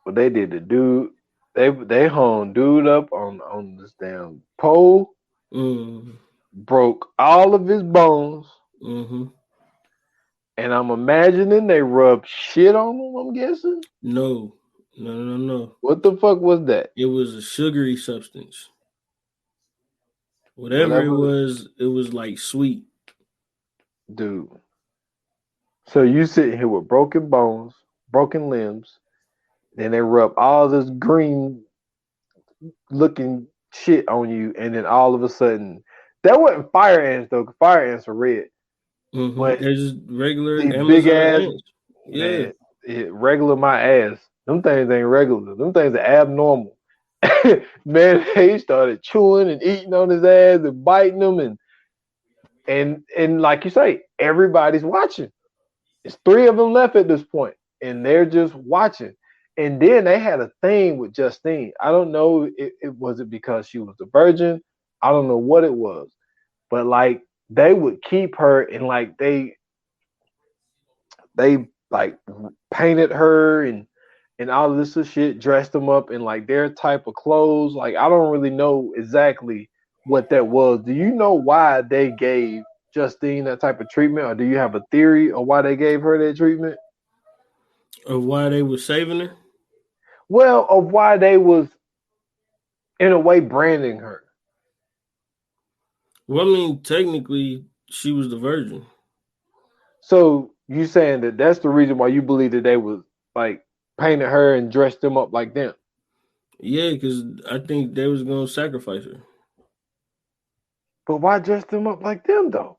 What they did to dude, they hung dude up on this damn pole, broke all of his bones, and I'm imagining they rubbed shit on him, I'm guessing? No. What the fuck was that? It was a sugary substance. Whatever it was like sweet. Dude. So you sitting here with broken bones, broken limbs, then they rub all this green looking shit on you, and then all of a sudden, that wasn't fire ants though. Fire ants are red. But they're just regular big ass ants. Yeah, man, regular my ass. Them things ain't regular. Them things are abnormal. Man, he started chewing and eating on his ass and biting them, and like you say, everybody's watching. It's 3 of them left at this point, and they're just watching. And then they had a thing with Justine. I don't know it was it because she was a virgin. I don't know what it was, but like they would keep her and like they like painted her and all of this shit, dressed them up in like their type of clothes. Like I don't really know exactly what that was. Do you know why they gave Justine that type of treatment, or do you have a theory of why they gave her that treatment? Of why they were saving her? Well, of why they was in a way branding her. Well, I mean, technically, she was the virgin. So you saying that that's the reason why you believe that they was like painted her and dressed them up like them? Yeah, because I think they was gonna sacrifice her. But why dress them up like them though?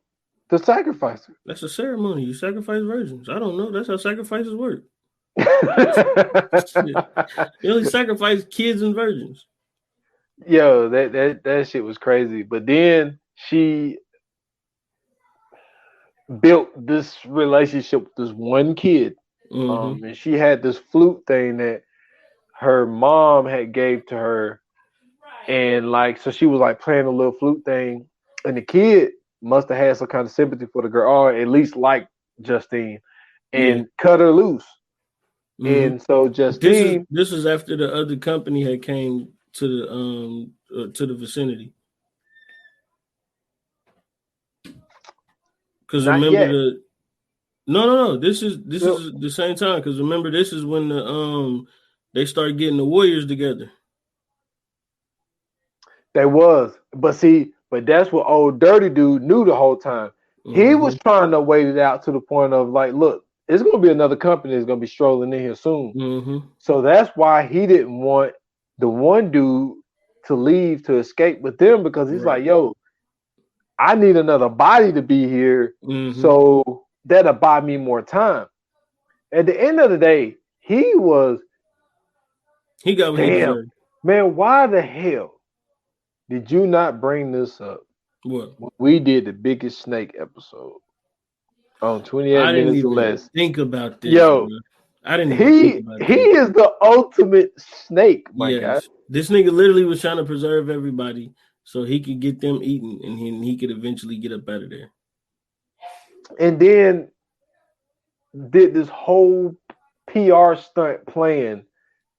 To sacrifice her. That's a ceremony. You sacrifice virgins. I don't know. That's how sacrifices work. Shit. They only sacrifice kids and virgins. Yo, that shit was crazy. But then she built this relationship with this one kid. And she had this flute thing that her mom had gave to her, and like so she was like playing a little flute thing, and the kid must have had some kind of sympathy for the girl, or at least like Justine, and cut her loose. And so Justine, this is after the other company had came to the vicinity. Because remember no. This is the same time. Because remember, this is when they started getting the Warriors together. They was, but that's what old dirty dude knew the whole time. He was trying to wait it out to the point of like, look, it's gonna be another company that's gonna be strolling in here soon. So that's why he didn't want the one dude to leave to escape with them, because he's like, yo, I need another body to be here, so that'll buy me more time. At the end of the day, he got what he deserved. Man, why the hell did you not bring this up? What? We did the biggest snake episode on 28 minutes or less. Think about this. Yo, bro. I didn't even think about he is the ultimate snake, my guy. This nigga literally was trying to preserve everybody so he could get them eaten and he could eventually get up out of there. And then did this whole PR stunt plan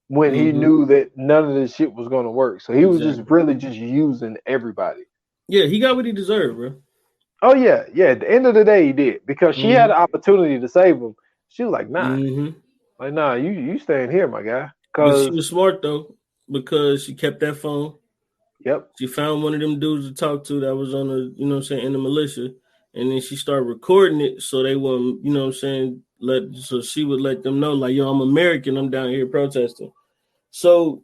when he knew that none of this shit was going to work. So he was just really just using everybody. Yeah, he got what he deserved, bro. Oh, yeah. Yeah, at the end of the day, he did. Because she had an opportunity to save him. She was like, nah. Like, nah, you staying here, my guy. But she was smart, though, because she kept that phone. Yep. She found one of them dudes to talk to that was on the, in the militia. And then she started recording it so they wouldn't, so she would let them know, like, yo, I'm American. I'm down here protesting. So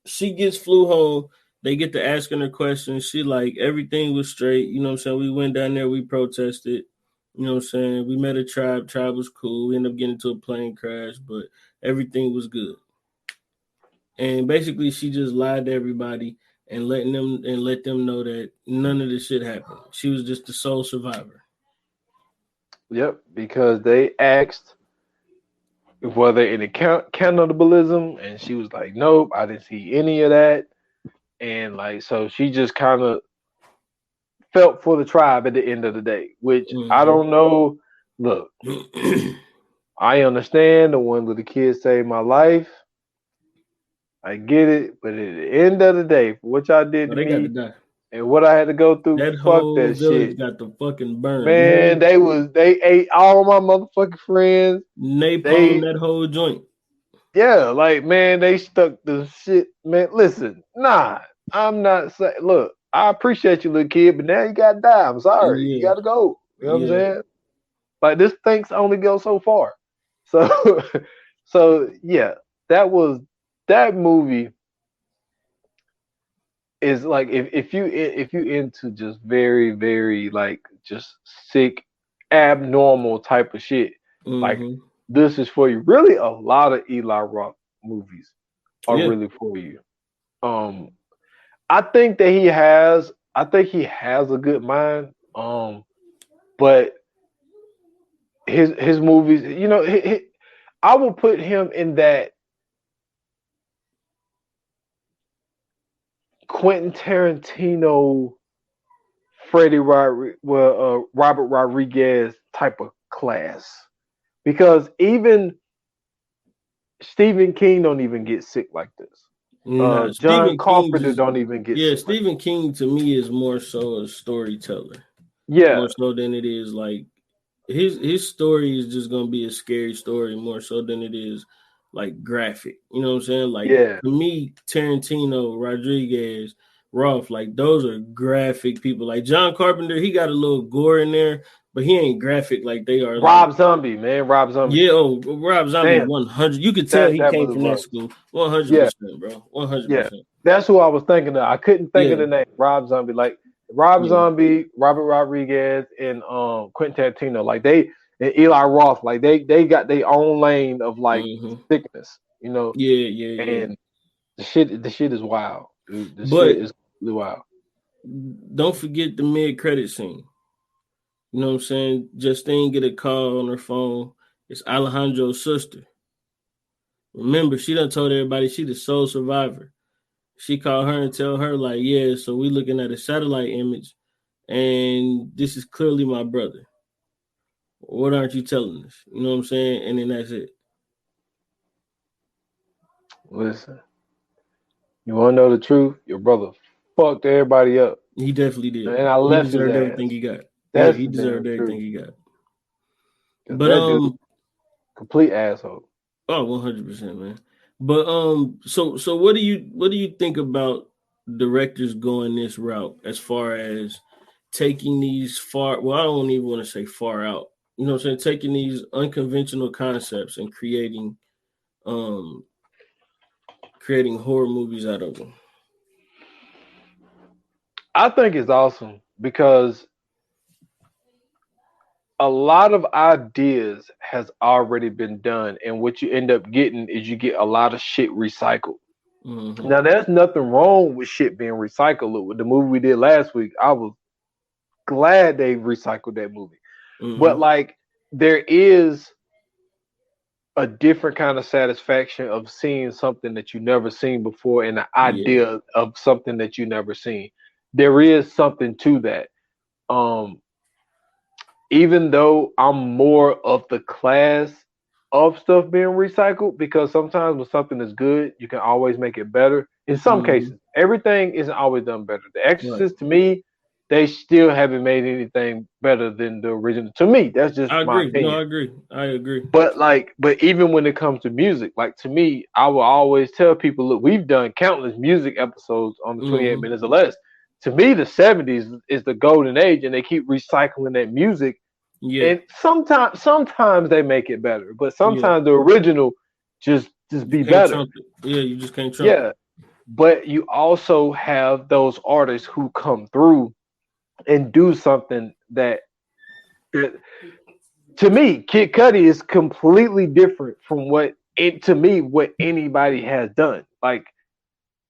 she flew home. They get to asking her questions. She like, everything was straight. We went down there. We protested. We met a tribe. Tribe was cool. We ended up getting into a plane crash, but everything was good. And basically, she just lied to everybody and let them know that none of this shit happened. She was just the sole survivor. Yep, because they asked whether any cannibalism, and she was like, nope, I didn't see any of that. And like, so she just kind of felt for the tribe at the end of the day, which I don't know. Look, I understand the one with the kids saved my life. I get it, but at the end of the day, for what y'all did to me, got to die. And what I had to go through, that fuck whole that village shit. Got the fucking burn. Man, they ate all my motherfucking friends. Napalm that whole joint. Yeah, like, man, they stuck the shit. Man, listen, nah, I'm not saying. Look, I appreciate you, little kid, but now you gotta die. I'm sorry, you gotta go. You know what I'm saying? Like, this thing's only go so far. So, yeah, that movie is like, if you into just very, very like just sick, abnormal type of shit, like, this is for you. Really, a lot of Eli Roth movies are really for you. I think he has a good mind. But his movies, I will put him in that Quentin Tarantino, Robert Rodriguez type of class, because even Stephen King don't even get sick like this. Nah, John Stephen King Carpenter just don't even get sick. Stephen King to me is more so a storyteller. Yeah, More so than it is like his story is just gonna be a scary story more so than it is like graphic. You know what I'm saying? Like yeah. to me, Tarantino, Rodriguez, Roth, like those are graphic people. Like John Carpenter, he got a little gore in there, but he ain't graphic like they are. Rob Zombie, man, Rob Zombie. Yeah, Rob Zombie, Damn, 100. You could tell he that came was from that rough. school, Yeah, 100%, bro, yeah. 100%. That's who I was thinking of. I couldn't think of Yeah, the name. Rob Zombie, like Rob yeah, Zombie, Robert Rodriguez, and Quentin Tarantino. Like they and Eli Roth, like they got their own lane of like mm-hmm. thickness, you know. Yeah. And the shit is wild, dude. The shit But is really wild. don't forget the mid-credit scene. You know what I'm saying? Justine get a call on her phone. It's Alejandro's sister. Remember, she done told everybody she the sole survivor. She called her and tell her, like, yeah, so we looking at a satellite image, and this is clearly my brother. What aren't you telling us? You know what I'm saying? And then that's it. Listen, you want to know the truth? Your brother fucked everybody up, He definitely did. and I He left his deserved ass. everything he got. Yeah, That's he the deserved damn truth. everything he got. 'Cause But that dude, complete asshole. oh, 100%, man. But so what do you think about directors going this route as far as taking these far? Well, I don't even want to say far out. You know what I'm saying? Taking these unconventional concepts and um creating horror movies out of them. I think it's awesome because a lot of ideas has already been done, and what you end up getting is you get a lot of shit recycled. Mm-hmm. Now, there's nothing wrong with shit being recycled. With the movie we did last week, I was glad they recycled that movie. But Mm-hmm. like, there is a different kind of satisfaction of seeing something that you never seen before, and the Yeah. idea of something that you never seen. There is something to that. Um, even though I'm more of the class of stuff being recycled, because sometimes when something is good, you can always make it better. In some Mm-hmm. cases, everything isn't always done better. The Right. Exorcist, to me, they still haven't made anything better than the original. To me, that's just I my agree. No, opinion. I agree. But even when it comes to music, like to me, I will always tell people, look, we've done countless music episodes on the 28 Mm-hmm. minutes or less. To me, the 70s is the golden age, and they keep recycling that music. Yeah. And sometimes they make it better, but Yeah. sometimes the original just You be can't better. trump it. Yeah, you just can't trump it. Yeah. But you also have those artists who come through and do something that to me, Kid Cudi is completely different from what anybody has done. Like,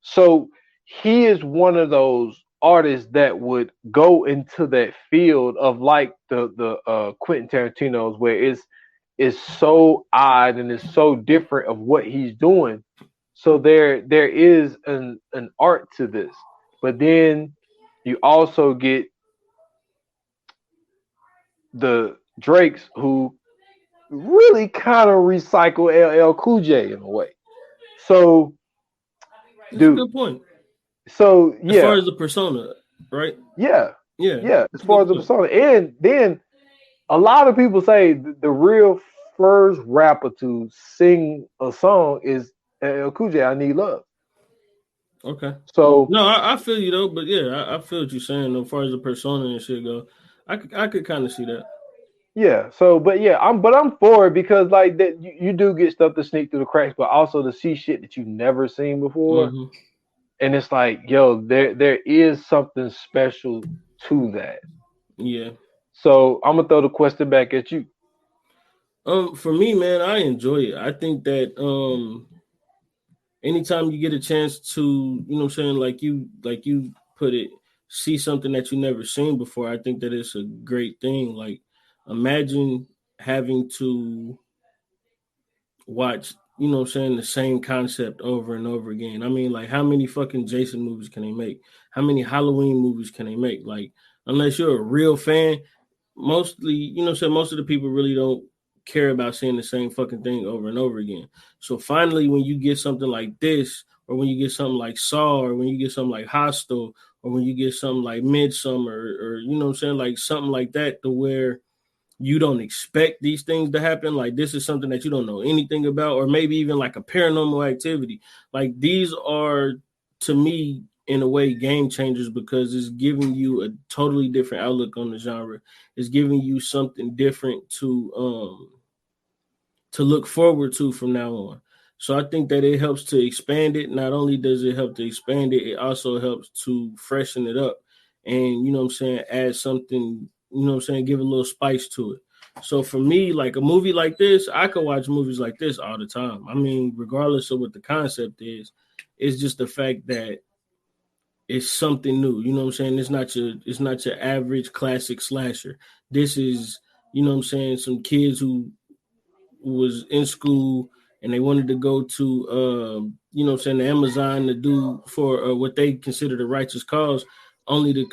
so he is one of those artists that would go into that field of like the Quentin Tarantino's, where it's so odd and it's so different of what he's doing. So there is an art to this, but then you also get the Drakes who really kind of recycle LL Cool J in a way. So, That's a dude. good point. So As far yeah, as the persona, right? yeah, Yeah, yeah. As that's a far good as the point. persona, and then a lot of people say the real first rapper to sing a song is LL Cool J. I Need Love. Okay. So No, I feel you though, but yeah, I feel what you're saying. As far as the persona and shit go, I could kind of see that. yeah, but yeah, I'm for it because like that you do get stuff to sneak through the cracks, but also to see shit that you've never seen before. Mm-hmm. And it's like, yo, there is something special to that. Yeah. So I'm gonna throw the question back at you. For me, man, I enjoy it. I think that anytime you get a chance to, you know what I'm saying, like you put it, see something that you never seen before, I think that it's a great thing. Like imagine having to watch you know what I'm saying, the same concept over and over again. I mean, like, how many fucking Jason movies can they make? How many Halloween movies can they make? Like, unless you're a real fan, mostly, you know what I'm saying, most of the people really don't care about seeing the same fucking thing over and over again. So finally, when you get something like this, or when you get something like Saw, or when you get something like Hostel, or when you get something like Midsummer, or you know what I'm saying, like something like that, to where you don't expect these things to happen. Like, this is something that you don't know anything about, or maybe even like a paranormal activity. Like, these are, to me, in a way, game changers, because it's giving you a totally different outlook on the genre. It's giving you something different to look forward to from now on. So I think that it helps to expand it. Not only does it help to expand it, it also helps to freshen it up. And, you know what I'm saying, add something, you know what I'm saying, give a little spice to it. So for me, like a movie like this, I could watch movies like this all the time. I mean, regardless of what the concept is, it's just the fact that it's something new. You know what I'm saying? It's not your average classic slasher. This is, you know what I'm saying, some kids who was in school and they wanted to go to you know what I'm saying, the Amazon to do for what they considered a righteous cause, only to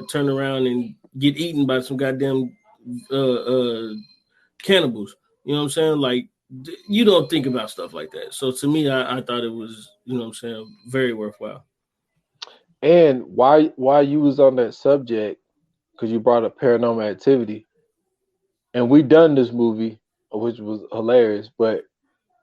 turn around and get eaten by some goddamn cannibals. You know what I'm saying? Like, you don't think about stuff like that. So to me, I thought it was, you know what I'm saying, very worthwhile. And why you was on that subject, because you brought up Paranormal Activity, and we done this movie, which was hilarious. But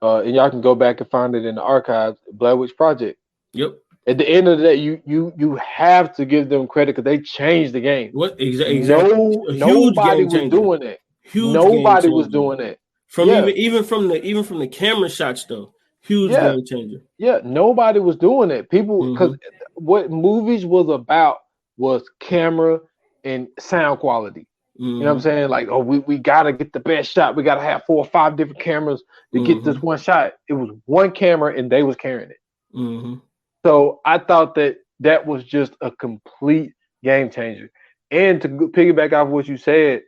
and y'all can go back and find it in the archives. Blair Witch Project. Yep. At the end of the day, you have to give them credit because they changed the game. What exactly? A huge Nobody game was changer. doing that. Huge game Nobody was changer. doing that. From Yeah, even from the camera shots though. Huge yeah, game changer. yeah. Nobody was doing that. People, because Mm-hmm. what movies was about was camera and sound quality. You know what I'm Mm-hmm. saying? Like, oh, we gotta get the best shot. We gotta have 4 or 5 different cameras to get this Mm-hmm. one shot. It was one camera and they was carrying it. Mm-hmm. So I thought that was just a complete game changer. And to piggyback off what you said,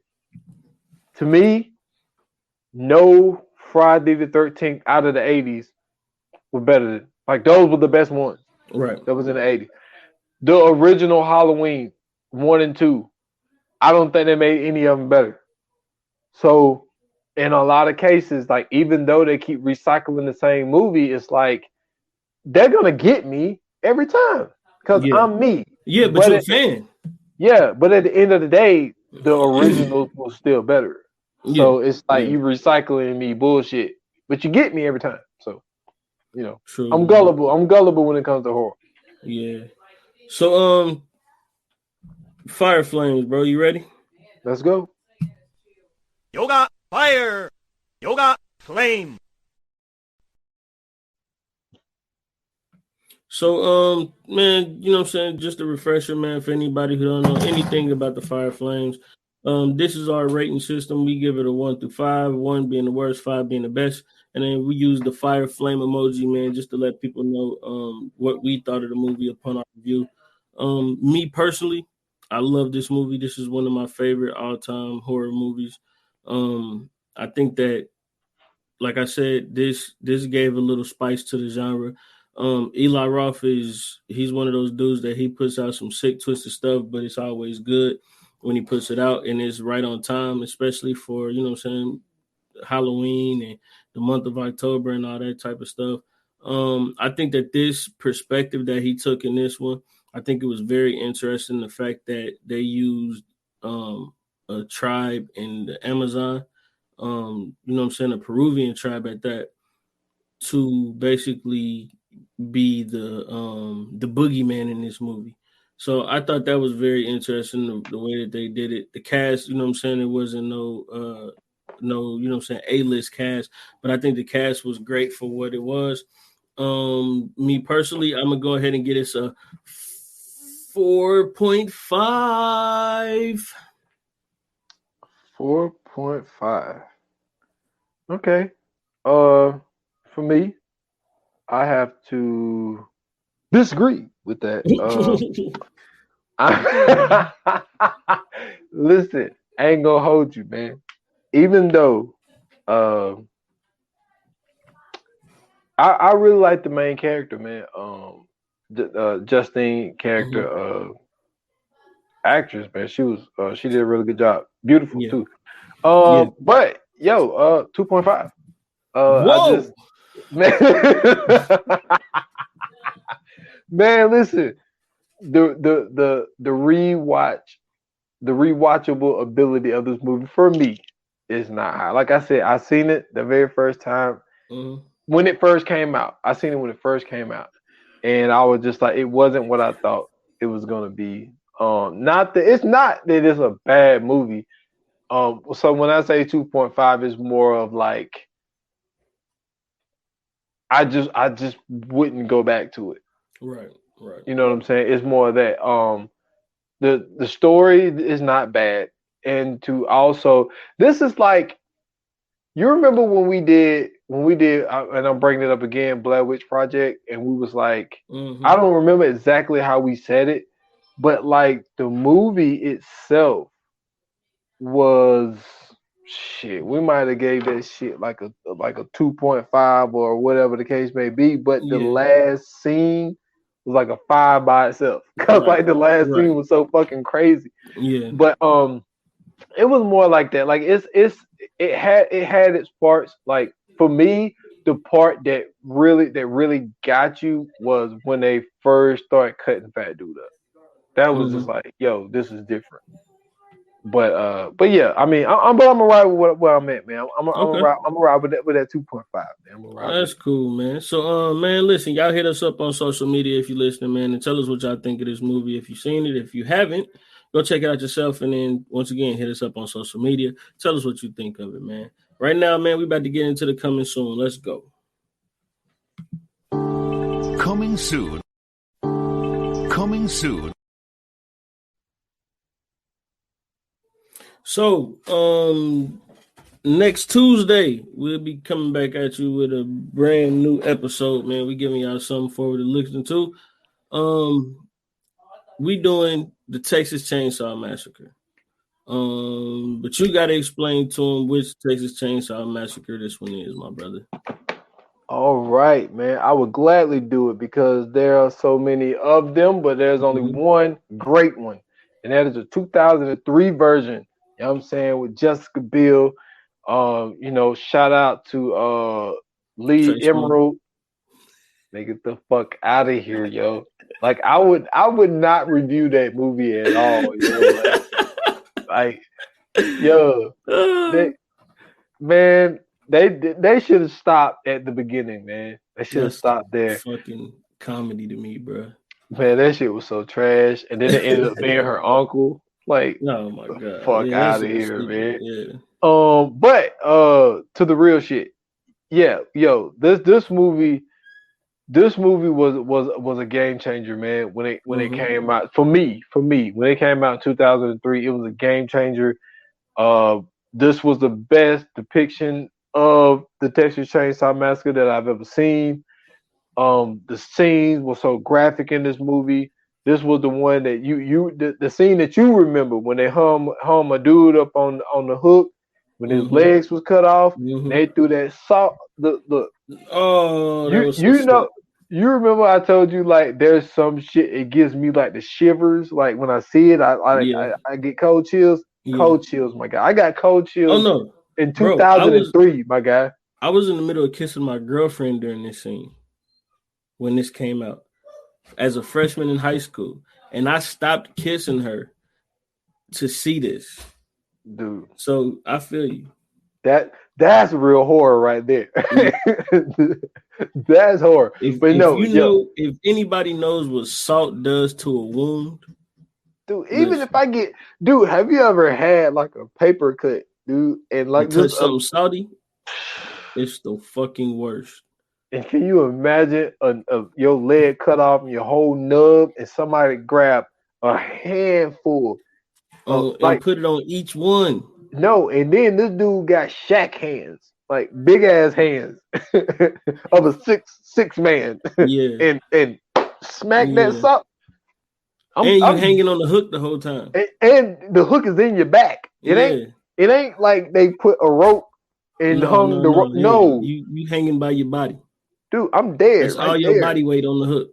to me, no Friday the 13th out of the 80s were better than, like, those were the best ones Right. that was in the 80s. The original Halloween 1 and 2, I don't think they made any of them better. So in a lot of cases, like, even though they keep recycling the same movie, it's like they're gonna get me every time because Yeah. I'm me. Yeah, but But you're a fan. but at the end of the day, the original was still better. Yeah. So it's like Yeah. you recycling me bullshit, but you get me every time. So True. I'm gullible. I'm gullible when it comes to horror. Yeah. So Fire Flames, bro. You ready? Let's go. Yoga fire. Yoga flame. So man, you know what I'm saying? Just a refresher, man, for anybody who don't know anything about the Fire Flames. This is our rating system. We give it a 1 through 5, 1 being the worst, 5 being the best. And then we use the fire flame emoji, man, just to let people know what we thought of the movie upon our review. Me personally, I love this movie. This is one of my favorite all-time horror movies. I think that, like I said, this gave a little spice to the genre. Eli Roth he's one of those dudes that he puts out some sick, twisted stuff, but it's always good when he puts it out, and it's right on time, especially for, you know what I'm saying, Halloween and the month of October and all that type of stuff. I think that this perspective that he took in this one, I think it was very interesting. The fact that they used a tribe in the Amazon, you know what I'm saying, a Peruvian tribe at that, to basically be the boogeyman in this movie. So I thought that was very interesting, the way that they did it. The cast, you know what I'm saying, it wasn't no, you know what I'm saying, A-list cast, but I think the cast was great for what it was. Me personally, I'm gonna go ahead and get us a 4.5. 4.5. Okay. For me, I have to disagree with that. Listen, I ain't gonna hold you, man. Even though I really like the main character, man. Justine character, actress, man. She did a really good job. Beautiful Yeah. too. Yeah. But yo, 2.5. I Whoa. just man, man, listen. The rewatchable ability of this movie for me is not high. Like I said, I seen it the very first time when it first came out. I seen it when it first came out, and I was just like, it wasn't what I thought it was gonna be. It's not that it's a bad movie. So when I say 2.5, it's more of like I just wouldn't go back to it. Right. You know what I'm saying? It's more of that. The story is not bad, and to also this is like you remember when we did and I'm bringing it up again, Blair Witch Project, and we was like I don't remember exactly how we said it, but like the movie itself was shit. We might have gave that shit like a 2.5 or whatever the case may be, but the last scene was like a 5 by itself because like the last scene was so fucking crazy. Yeah, but it was more like that. Like it had its parts. Like for me, the part that really got you was when they first started cutting Fat Dude up. That was just like, yo, this is different. But yeah, I mean, I'm gonna ride with what I'm at, man. I'm gonna ride with that 2.5, man. That's cool, man. So, man, listen, y'all hit us up on social media if you're listening, man, and tell us what y'all think of this movie. If you've seen it, if you haven't, go check it out yourself, and then once again, hit us up on social media. Tell us what you think of it, man. Right now, man, we about to get into the coming soon. Let's go. Coming soon. Coming soon. So, next Tuesday, we'll be coming back at you with a brand new episode, man. We giving y'all something forward to listen to. We doing the Texas Chainsaw Massacre. But you got to explain to them which Texas Chainsaw Massacre this one is, my brother. All right, man. I would gladly do it because there are so many of them, but there's only one great one, and that is a 2003 version. You know what I'm saying? With Jessica Biel. You know, shout out to Lee Emerald. Make it the fuck out of here, yo. Like I would not review that movie at all, they should have stopped at the beginning, man. They should have stopped there. Fucking comedy to me, bro. Man, that shit was so trash. And then it ended up being her uncle. Like, oh my god, fuck out of here, man. Yeah. But to the real shit, yeah, yo, this movie was a game changer, man. When it came out for me, when it came out in 2003, it was a game changer. This was the best depiction of the Texas Chainsaw Massacre that I've ever seen. The scenes were so graphic in this movie. This was the one that the scene that you remember when they hung a dude up on the hook when his legs was cut off. They threw that salt. You remember I told you like there's some shit. It gives me like the shivers. Like when I see it, I get cold chills. Yeah. Cold chills, my guy. I got cold chills. Oh no, in 2003, my guy. I was in the middle of kissing my girlfriend during this scene when this came out as a freshman in high school, and I stopped kissing her to see this, dude. So I feel you. That's real horror right there. That's horror. If anybody knows what salt does to a wound, dude. Even if I get, dude, have you ever had like a paper cut, dude, and like touch something salty? It's the fucking worst. And can you imagine your leg cut off and your whole nub, and somebody grab a handful, and put it on each one? No, and then this dude got Shaq hands, like big ass hands of a six man. Yeah, and smack that salt. You hanging on the hook the whole time, and the hook is in your back. It ain't like they put a rope and hung the rope. No, you hanging by your body. dude, I'm dead. That's right all your there. body weight on the hook.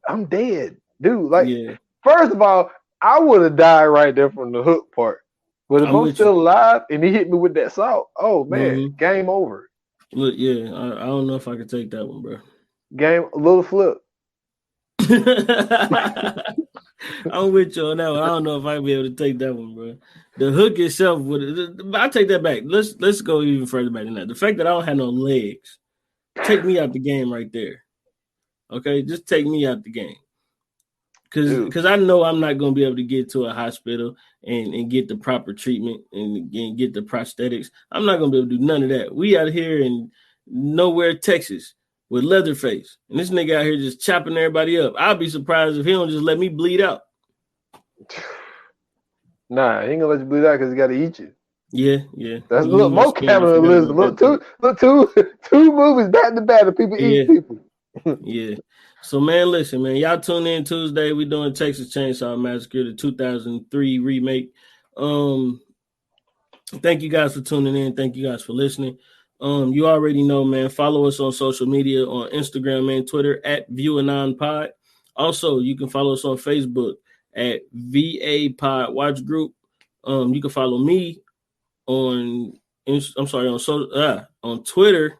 I'm dead, dude. Like, Yeah, first of all, I would have died right there from the hook part. But if I'm I'm with still you. alive and he hit me with that salt, oh man, Mm-hmm. game over. Look, yeah, I don't know if I could take that one, bro. Game, a little flip. I'm with you on that one. I don't know if I'd be able to take that one, bro. The hook itself would. I take that back. Let's go even further back than that. The fact that I don't have no legs, take me out the game right there. Okay, just take me out the game. Because I know I'm not going to be able to get to a hospital and get the proper treatment and get the prosthetics. I'm not going to be able to do none of that. We out here in nowhere, Texas, with Leatherface. And this nigga out here just chopping everybody up. I'll be surprised if he don't just let me bleed out. Nah, he ain't gonna let you bleed out because he got to eat you. Yeah. That's You look, more cannibalism. Look, two movies back to back of people eating people. Yeah. So, man, listen, man. Y'all tune in Tuesday. We doing Texas Chainsaw Massacre, the 2003 remake. Thank you guys for tuning in. Thank you guys for listening. You already know, man. Follow us on social media on Instagram and Twitter at ViewAnonPod. Also, you can follow us on Facebook at VA Pod Watch Group. You can follow me on Twitter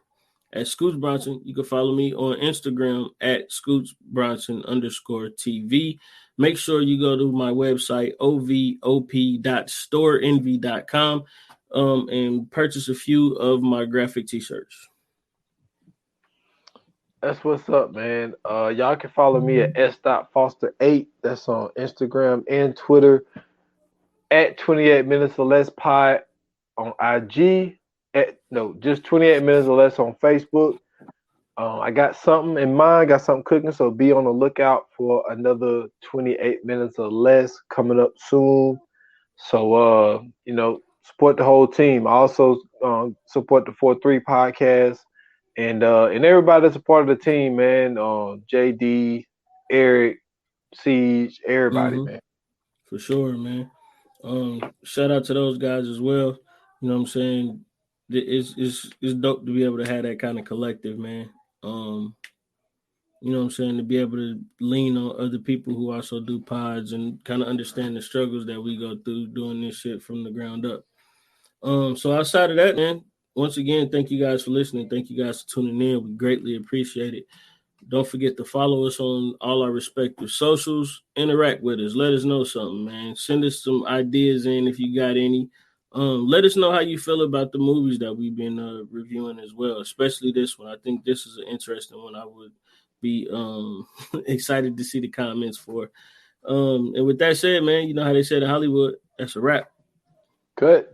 at Scoots Bronson. You can follow me on Instagram at Scoots Bronson _TV. Make sure you go to my website, ovop.storeenvy.com, and purchase a few of my graphic t-shirts. That's what's up, man. Y'all can follow me at s.foster8. That's on Instagram and Twitter. At 28 minutes or less pod on IG. Just 28 minutes or less on Facebook. I got something in mind, got something cooking, so be on the lookout for another 28 minutes or less coming up soon. So, support the whole team. I also support the 4-3 podcast and everybody that's a part of the team, man. JD, Eric, Siege, everybody, man. For sure, man. Shout out to those guys as well. You know what I'm saying? It's dope to be able to have that kind of collective, man. You know what I'm saying? To be able to lean on other people who also do pods and kind of understand the struggles that we go through doing this shit from the ground up. So outside of that, man, once again, thank you guys for listening. Thank you guys for tuning in. We greatly appreciate it. Don't forget to follow us on all our respective socials. Interact with us. Let us know something, man. Send us some ideas in if you got any. Let us know how you feel about the movies that we've been reviewing as well, especially this one. I think this is an interesting one. I would be excited to see the comments for. And with that said, man, you know how they said in Hollywood, that's a wrap. Good.